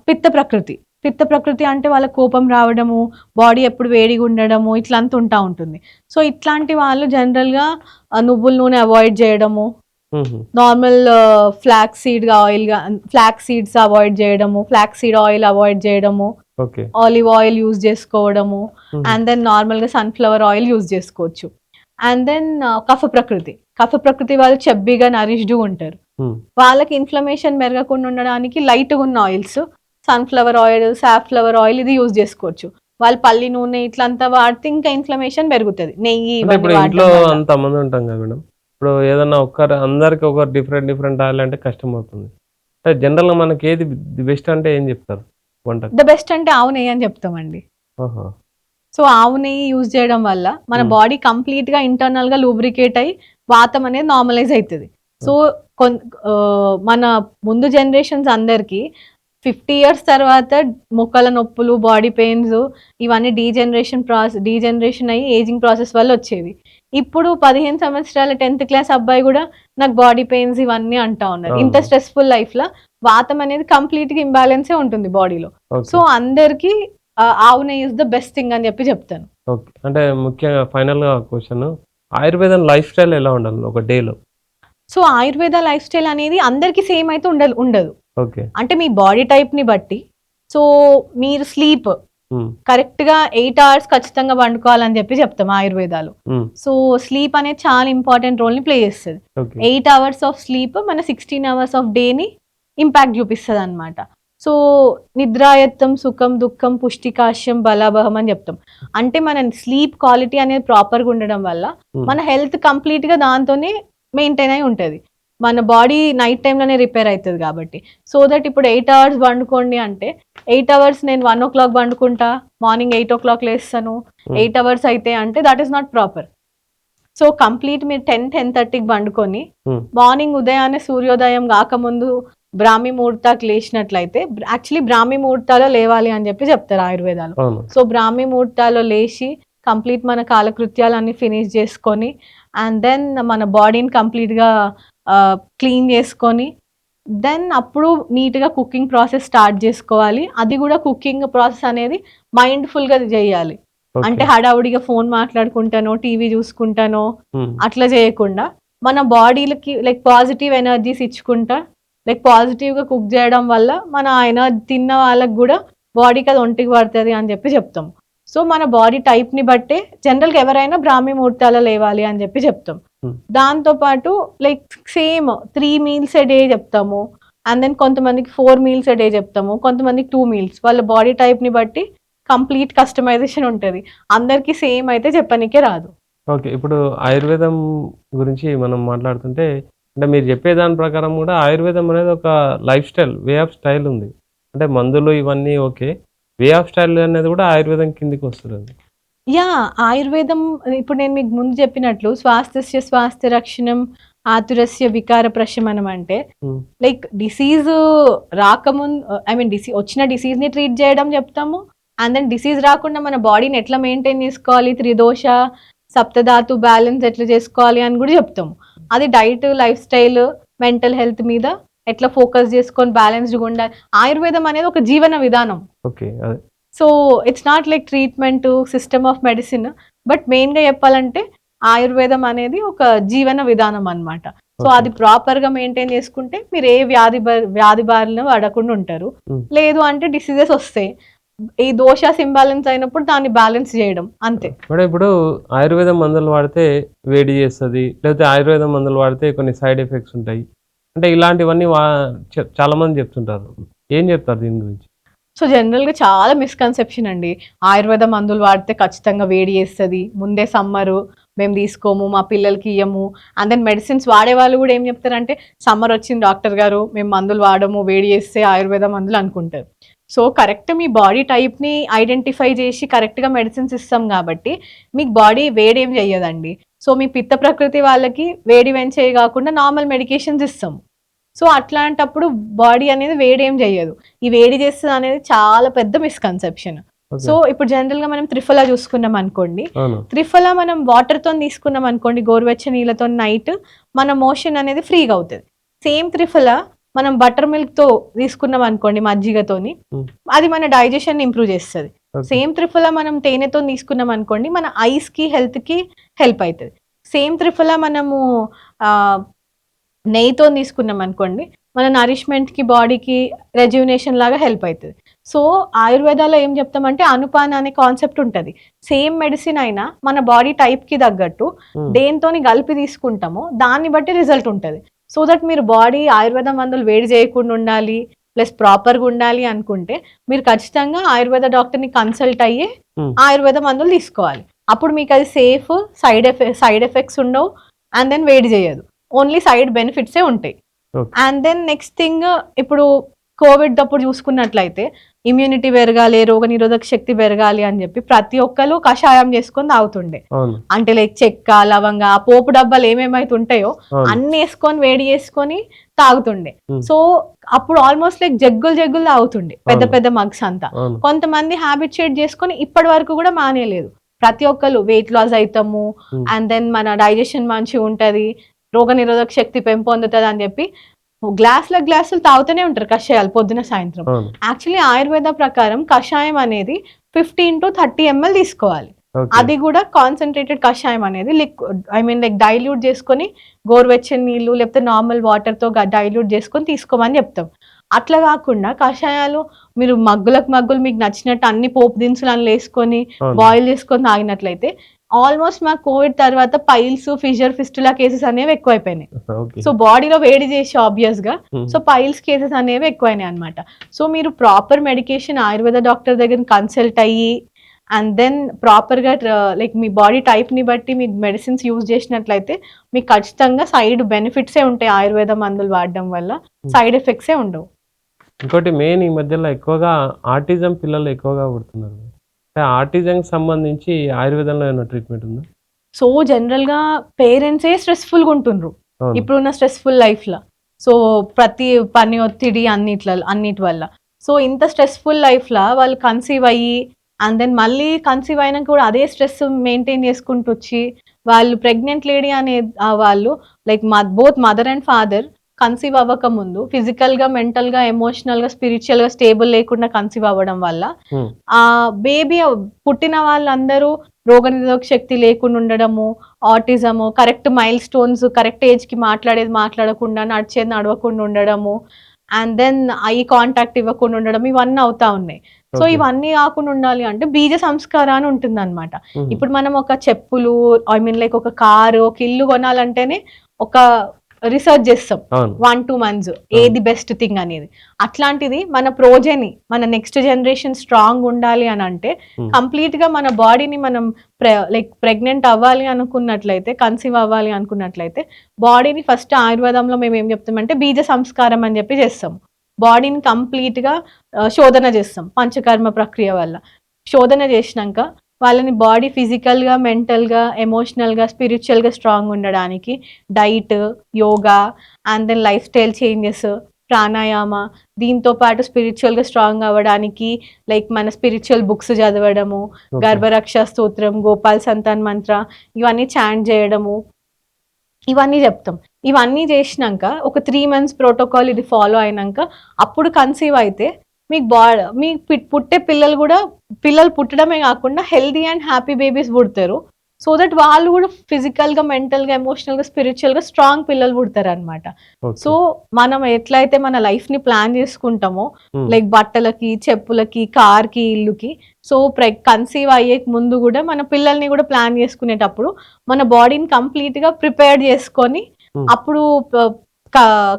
పిత్త ప్రకృతి అంటే వాళ్ళ కోపం రావడము, బాడీ ఎప్పుడు వేడిగా ఉండడము ఇట్లంతా ఉంటా ఉంటుంది. సో ఇట్లాంటి వాళ్ళు జనరల్గా నువ్వుల నూనె అవాయిడ్ చేయడము, నార్మల్ ఫ్లాక్స్ సీడ్స్ అవాయిడ్ చేయడము, ఫ్లాక్స్ సీడ్ ఆయిల్ అవాయిడ్ చేయడము, ఆలివ్ ఆయిల్ యూజ్ చేసుకోవడము, అండ్ దెన్ నార్మల్ గా సన్ఫ్లవర్ ఆయిల్ యూజ్ చేసుకోవచ్చు. అండ్ దెన్ కఫ ప్రకృతి వాళ్ళు చెబ్బిగా నరిష్డ్ ఉంటారు. వాళ్ళకి ఇన్ఫ్లమేషన్ పెరగకుండా ఉండడానికి లైట్గా ఉన్న oils sunflower oil, safflower oil ఇది యూజ్ చేసుకోవచ్చు. వాళ్ళు పల్లి నూనె ఇట్లంతా వాడితే ఇంకా ఇన్ఫ్లమేషన్ పెరుగుతుంది. నెయ్యి ఇంట్లో అంతమంది ఉంటాం కదా మేడం, ఇప్పుడు ఏదన్నా అందరికి ఒక డిఫరెంట్ ఆయిల్ అంటే కష్టం అవుతుంది. జనరల్ గా మనకి ఏది బెస్ట్ అంటే ఏం చెప్తారు? ద బెస్ట్ అంటే ఆవు నెయ్యి అని చెప్తామండి. సో ఆవు నెయ్యి యూజ్ చేయడం వల్ల మన బాడీ కంప్లీట్ గా ఇంటర్నల్ గా లూబ్రికేట్ అయ్యి వాతం అనేది నార్మలైజ్ అవుతుంది. సో మన ముందు జనరేషన్స్ అందరికి 50 years తర్వాత మొక్కల నొప్పులు, బాడీ పెయిన్స్ ఇవన్నీ డీజనరేషన్ అయ్యి ఏజింగ్ ప్రాసెస్ వల్ల వచ్చేవి. ఇప్పుడు 15 సంవత్సరాల 10th క్లాస్ అబ్బాయి కూడా నాకు బాడీ పెయిన్స్ ఇవన్నీ అంటా ఉన్నారు. ఇంత స్ట్రెస్ఫుల్ లైఫ్ లో వాతం అనేది కంప్లీట్ గా ఇంబ్యాలెన్సే ఉంటుంది బాడీలో. సో అందరికి ఆవు నెయ్యి ఇస్ ద బెస్ట్ థింగ్ అని చెప్పి చెప్తాను. అంటే ముఖ్యంగా ఫైనల్ గా క్వశ్చన్, ఆయుర్వేదం లైఫ్ స్టైల్ ఎలా ఉండాలి ఒక డేలో? సో ఆయుర్వేద లైఫ్ స్టైల్ అనేది అందరికి సేమ్ అయితే ఉండదు. అంటే మీ బాడీ టైప్ ని బట్టి. సో మీరు స్లీప్ కరెక్ట్ గా 8 hours ఖచ్చితంగా పండుకోవాలని చెప్పి చెప్తాం ఆయుర్వేదాలు. సో స్లీప్ అనేది చాలా ఇంపార్టెంట్ రోల్ ని ప్లే చేస్తుంది. 8 hours ఆఫ్ స్లీప్ మన 16 hours ఆఫ్ డే ని ఇంపాక్ట్ చూపిస్తుంది అనమాట. సో నిద్రాయత్తం సుఖం దుఃఖం పుష్టికాశ్యం బలాబహం అని చెప్తాం. అంటే మన స్లీప్ క్వాలిటీ అనేది ప్రాపర్గా ఉండడం వల్ల మన హెల్త్ కంప్లీట్ గా దాంతోనే మెయింటైన్ అయి ఉంటుంది. మన బాడీ నైట్ టైంలోనే రిపేర్ అవుతుంది కాబట్టి. సో దట్ ఇప్పుడు 8 hours పండుకోండి అంటే 8 hours నేను 1 o'clock పండుకుంటా, మార్నింగ్ 8 o'clock లేస్తాను, 8 hours అయితే అంటే that is not proper. So complete మీరు 10-10:30కి పండుకొని మార్నింగ్ ఉదయాన్నే సూర్యోదయం కాకముందు బ్రాహ్మీ ముహూర్తాకి లేచినట్లయితే, యాక్చువల్లీ బ్రాహ్మీ ముహూర్తాలో లేవాలి అని చెప్పి చెప్తారు ఆయుర్వేదాలు. సో బ్రాహ్మీ ముహూర్తాలో లేచి కంప్లీట్ మన కాలకృత్యాలన్నీ ఫినిష్ చేసుకొని అండ్ దెన్ మన బాడీని కంప్లీట్గా క్లీన్ చేసుకొని దెన్ అప్పుడు నీట్గా కుకింగ్ ప్రాసెస్ స్టార్ట్ చేసుకోవాలి. అది కూడా కుకింగ్ ప్రాసెస్ అనేది మైండ్ఫుల్గా చేయాలి. అంటే హడావుడిగా ఫోన్ మాట్లాడుకుంటానో, టీవీ చూసుకుంటానో అట్లా చేయకుండా మన బాడీలకి లైక్ పాజిటివ్ ఎనర్జీస్ ఇచ్చుకుంటా, లైక్ పాజిటివ్గా కుక్ చేయడం వల్ల మన ఎనర్జీ తిన్న వాళ్ళకి కూడా బాడీకి అది ఒంటికి పడుతుంది అని చెప్పి చెప్తాం. సో మన బాడీ టైప్ ని బట్టే జనరల్గా ఎవరైనా బ్రాహ్మీ ముహూర్తాలు లేవాలి అని చెప్పి చెప్తాం. దాంతో పాటు like same 3 meals a day చెప్తాము. అండ్ దెన్ కొంతమందికి 4 meals a day చెప్తాము, కొంతమందికి 2 meals. వాళ్ళ బాడీ టైప్ ని బట్టి కంప్లీట్ కస్టమైజేషన్ ఉంటుంది. అందరికి సేమ్ అయితే చెప్పనికే రాదు. ఓకే, ఇప్పుడు ఆయుర్వేదం గురించి మనం మాట్లాడుతుంటే అంటే మీరు చెప్పే దాని ప్రకారం కూడా ఆయుర్వేదం అనేది ఒక life style, way of style ఉంది. అంటే మందులు ఇవన్నీ ఓకే, వే ఆఫ్ స్టైల్ అనేది కూడా ఆయుర్వేదం కిందికి వస్తుంది. యా, ఆయుర్వేదం ఇప్పుడు నేను మీకు ముందు చెప్పినట్లు స్వాస్థ్య రక్షణం ఆతురస్య వికార ప్రశమనం అంటే లైక్ డిసీజ్ రాకముందు వచ్చిన డిసీజ్ ని ట్రీట్ చేయడం చెప్తాము. అండ్ దెన్ డిసీజ్ రాకుండా మన బాడీని ఎట్లా మెయింటైన్ చేసుకోవాలి, త్రిదోష సప్తధాతు బ్యాలెన్స్ ఎట్లా చేసుకోవాలి అని కూడా చెప్తాము. అది diet, life style, mental health మీద ఎట్లా ఫోకస్ చేసుకొని బ్యాలెన్స్డ్గా ఉండాలి. ఆయుర్వేదం అనేది ఒక జీవన విధానం. So it's not like treatment system of medicine, but మెయిన్గా చెప్పాలంటే ఆయుర్వేదం అనేది ఒక జీవన విధానం అన్నమాట. So Okay. అది ప్రాపర్ గా మెయింటైన్ చేసుకుంటే మీరు ఏ వ్యాధి బారిన పడకుండా ఉంటారు. Hmm. లేదు అంటే డిసీజెస్ వస్తాయి. ఈ దోషాస్ ఇంబ్యాలెన్స్ అయినప్పుడు దాన్ని బ్యాలెన్స్ చేయడం అంతే. మేడం ఇప్పుడు ఆయుర్వేదం మందులు వాడితే వేడి చేస్తుంది, లేకపోతే ఆయుర్వేదం మందులు వాడితే కొన్ని సైడ్ ఎఫెక్ట్స్ ఉంటాయి అంటే ఇలాంటివన్నీ చాలా మంది చెప్తుంటారు. ఏం చెప్తారు దీని గురించి? సో జనరల్గా చాలా మిస్కన్సెప్షన్ అండి. ఆయుర్వేద మందులు వాడితే ఖచ్చితంగా వేడి చేస్తుంది, ముందే సమ్మరు మేము తీసుకోము, మా పిల్లలకి ఇయ్యము. అండ్ దెన్ మెడిసిన్స్ వాడే వాళ్ళు కూడా ఏం చెప్తారంటే సమ్మర్ వచ్చింది డాక్టర్ గారు మేము మందులు వాడము, వేడి చేస్తే ఆయుర్వేద మందులు అనుకుంటారు. సో కరెక్ట్ మీ బాడీ టైప్ని ఐడెంటిఫై చేసి కరెక్ట్గా మెడిసిన్స్ ఇస్తాం కాబట్టి మీకు బాడీ వేడి ఏం చెయ్యదండి. సో మీ పిత్త ప్రకృతి వాళ్ళకి వేడి వెంచేయి కాకుండా నార్మల్ మెడికేషన్స్ ఇస్తాం. సో అట్లాంటప్పుడు బాడీ అనేది వేడి ఏం చెయ్యదు. ఈ వేడి చేస్తుంది అనేది చాలా పెద్ద మిస్కన్సెప్షన్. సో ఇప్పుడు జనరల్ గా మనం త్రిఫలా చూసుకున్నాం అనుకోండి, త్రిఫలా మనం వాటర్ తో తీసుకున్నాం అనుకోండి, గోరువెచ్చని నీళ్ళతో నైట్ మన మోషన్ అనేది ఫ్రీగా అవుతుంది. సేమ్ త్రిఫలా మనం బటర్ మిల్క్ తో తీసుకున్నాం అనుకోండి మజ్జిగతోని, అది మన డైజెషన్ ఇంప్రూవ్ చేస్తుంది. సేమ్ త్రిఫలా మనం తేనెతో తీసుకున్నాం అనుకోండి మన ఐస్ కి హెల్త్ కి హెల్ప్ అవుతుంది. సేమ్ త్రిఫలా మనము నెయ్యితో తీసుకున్నాం అనుకోండి మన నరిష్మెంట్ కి బాడీకి రెజ్యునేషన్ లాగా హెల్ప్ అవుతుంది. సో ఆయుర్వేదాలో ఏం చెప్తామంటే అనుపాన అనే కాన్సెప్ట్ ఉంటుంది. సేమ్ మెడిసిన్ అయినా మన బాడీ టైప్ కి తగ్గట్టు దేంతోని కలిపి తీసుకుంటామో దాన్ని బట్టి రిజల్ట్ ఉంటుంది. సో దట్ మీరు బాడీ ఆయుర్వేద మందులు వేడి చేయకుండా ఉండాలి ప్లస్ ప్రాపర్గా ఉండాలి అనుకుంటే మీరు ఖచ్చితంగా ఆయుర్వేద డాక్టర్ని కన్సల్ట్ అయ్యి ఆయుర్వేద మందులు తీసుకోవాలి. అప్పుడు మీకు అది సేఫ్, సైడ్ ఎఫెక్ట్స్ ఉండవు, అండ్ దెన్ వేడి చేయదు, ఓన్లీ సైడ్ బెనిఫిట్సే ఉంటాయి. అండ్ దెన్ నెక్స్ట్ థింగ్, ఇప్పుడు కోవిడ్ అప్పుడు చూసుకున్నట్లయితే ఇమ్యూనిటీ పెరగాలి, రోగ నిరోధక శక్తి పెరగాలి అని చెప్పి ప్రతి ఒక్కరు కషాయం చేసుకొని తాగుతుండే. అంటే లైక్ చెక్క, లవంగ, పోపు డబ్బాలు ఏమేమైతే ఉంటాయో అన్ని వేసుకొని వేడి చేసుకొని తాగుతుండే. సో అప్పుడు ఆల్మోస్ట్ లైక్ జగ్గులు తాగుతుండే పెద్ద పెద్ద మగ్స్ అంతా. కొంతమంది హ్యాబిట్ షేడ్ చేసుకొని ఇప్పటి వరకు కూడా మానేయలేదు. ప్రతి ఒక్కరు వెయిట్ లాస్ అవుతాము, అండ్ దెన్ మన డైజెషన్ మంచిగా ఉంటది, రోగ నిరోధక శక్తి పెంపొందుతుంది అని చెప్పి గ్లాసులు తాగుతూనే ఉంటారు కషాయాలు పొద్దున సాయంత్రం. యాక్చువల్లీ ఆయుర్వేద ప్రకారం కషాయం అనేది 15 to 30 ml తీసుకోవాలి. అది కూడా కాన్సన్ట్రేటెడ్ కషాయం అనేది లైక్ డైల్యూట్ చేసుకొని గోరువెచ్చని నీళ్ళు లేకపోతే నార్మల్ వాటర్ తో డైల్యూట్ చేసుకొని తీసుకోమని చెప్తాం. అట్లా కాకుండా కషాయాలు మీరు మగ్గులు మీకు నచ్చినట్టు అన్ని పోపు దినుసులు అని వేసుకొని బాయిల్ చేసుకొని తాగినట్లయితే ఆల్మోస్ట్ మా కోవిడ్ తర్వాత పైల్స్, ఫిషర్, ఫిస్టులా కేసెస్ అనేవి ఎక్కువైపోయినాయి. సో బాడీలో వేడి చేసి ఆబ్వియస్ గా సో పైల్స్ కేసెస్ అనేవి ఎక్కువైనాయి అనమాట. సో మీరు ప్రాపర్ మెడికేషన్ ఆయుర్వేద డాక్టర్ దగ్గర కన్సల్ట్ అయ్యి అండ్ దెన్ ప్రాపర్ గా లైక్ మీ బాడీ టైప్ ని బట్టి మీ మెడిసిన్స్ యూజ్ చేసినట్లయితే మీకు ఖచ్చితంగా సైడ్ బెనిఫిట్సే ఉంటాయి. ఆయుర్వేద మందులు వాడడం వల్ల సైడ్ ఎఫెక్ట్సే ఉండవు. ఇంకోటి మెయిన్ ఈ మధ్యలో ఎక్కువగా ఆటిజం పిల్లలు ఎక్కువగా పుడుతున్నారు. ఆటిజం సంబంధించి ఆయుర్వేదంలో ఏమైనా ట్రీట్మెంట్ ఉందా? సో జనరల్ గా పేరెంట్సే స్ట్రెస్ఫుల్ గా ఉంటుండ్రు ఇప్పుడున్న స్ట్రెస్ఫుల్ లైఫ్ లో. సో ప్రతి పని ఒత్తిడి అన్నిటి వల్ల సో ఇంత స్ట్రెస్ఫుల్ లైఫ్ లా వాళ్ళు కన్సీవ్ అయ్యి అండ్ దెన్ మళ్ళీ కన్సీవ్ అయినాక కూడా అదే స్ట్రెస్ మెయింటైన్ చేసుకుంటూ వచ్చి వాళ్ళు ప్రెగ్నెంట్ లేడీ అనే వాళ్ళు like both mother and father conceive అవ్వక ముందు ఫిజికల్ గా, మెంటల్ గా, ఎమోషనల్ గా, స్పిరిచువల్ గా స్టేబుల్ లేకుండా కన్సీవ్ అవ్వడం వల్ల ఆ బేబీ పుట్టిన వాళ్ళందరూ రోగనిరోధక శక్తి లేకుండా ఉండడము, ఆటిజము, correct mile stones, correct age కి మాట్లాడకుండా, నడిచేది నడవకుండా ఉండడము, అండ్ దెన్ ఐ కాంటాక్ట్ ఇవ్వకుండా ఉండడం, ఇవన్నీ అవుతా ఉన్నాయి. సో ఇవన్నీ కాకుండా ఉండాలి అంటే బీజ సంస్కారం అని ఉంటుంది అనమాట. ఇప్పుడు మనం ఒక చెప్పులు లైక్ ఒక కారు, ఒక ఇల్లు కొనాలంటేనే ఒక రీసెర్చ్ చేస్తాం 1-2 months ఏది బెస్ట్ థింగ్ అనేది. అట్లాంటిది మన ప్రోజెని, మన నెక్స్ట్ జనరేషన్ స్ట్రాంగ్ ఉండాలి అని అంటే కంప్లీట్ గా మన బాడీని మనం లైక్ ప్రెగ్నెంట్ అవ్వాలి అనుకున్నట్లయితే, కన్సీవ్ అవ్వాలి అనుకున్నట్లయితే బాడీని ఫస్ట్ ఆయుర్వేదంలో మేము ఏం చెప్తామంటే బీజ సంస్కారం అని చెప్పి చేస్తాం. బాడీని కంప్లీట్ గా శోధన చేస్తాం పంచకర్మ ప్రక్రియ వల్ల. శోధన చేసినాక వాళ్ళని బాడీ ఫిజికల్ గా, మెంటల్ గా, ఎమోషనల్ గా, స్పిరిచువల్ గా స్ట్రాంగ్ ఉండడానికి diet, yoga, and then life style changes, pranayama, దీంతో పాటు స్పిరిచువల్ గా స్ట్రాంగ్ అవ్వడానికి లైక్ మన స్పిరిచువల్ బుక్స్ చదవడము, గర్భరక్ష స్తోత్రం, గోపాల్ సంతాన్ మంత్ర, ఇవన్నీ చాంట్ చేయడము, ఇవన్నీ చెప్తాం. ఇవన్నీ చేసినాక ఒక 3 months ప్రోటోకాల్ ఇది ఫాలో అయినాక అప్పుడు కన్సీవ్ అయితే మీకు మీకు పుట్టే పిల్లలు పుట్టడమే కాకుండా హెల్దీ అండ్ హ్యాపీ బేబీస్ పుడతారు. సో దట్ వాళ్ళు కూడా ఫిజికల్‌గా, మెంటల్‌గా, ఎమోషనల్‌గా, స్పిరిచువల్‌గా స్ట్రాంగ్ పిల్లలు పుడతారనమాట. సో మనం ఎట్లయితే మన లైఫ్‌ని ప్లాన్ చేసుకుంటామో లైక్ బట్టలకి, చెప్పులకి, కార్‌కి, ఇల్లుకి, సో కన్సీవ్ అయ్యే ముందు కూడా మన పిల్లల్ని కూడా ప్లాన్ చేసుకునేటప్పుడు మన బాడీని కంప్లీట్‌గా ప్రిపేర్ చేసుకొని అప్పుడు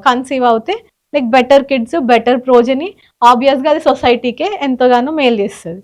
కన్సీవ్ అవుతే లైక్ బెటర్ కిడ్స్, బెటర్ ప్రోజెని, ఆబ్వియస్‌గా అది సొసైటీకే ఎంతగానో మేలు చేస్తది.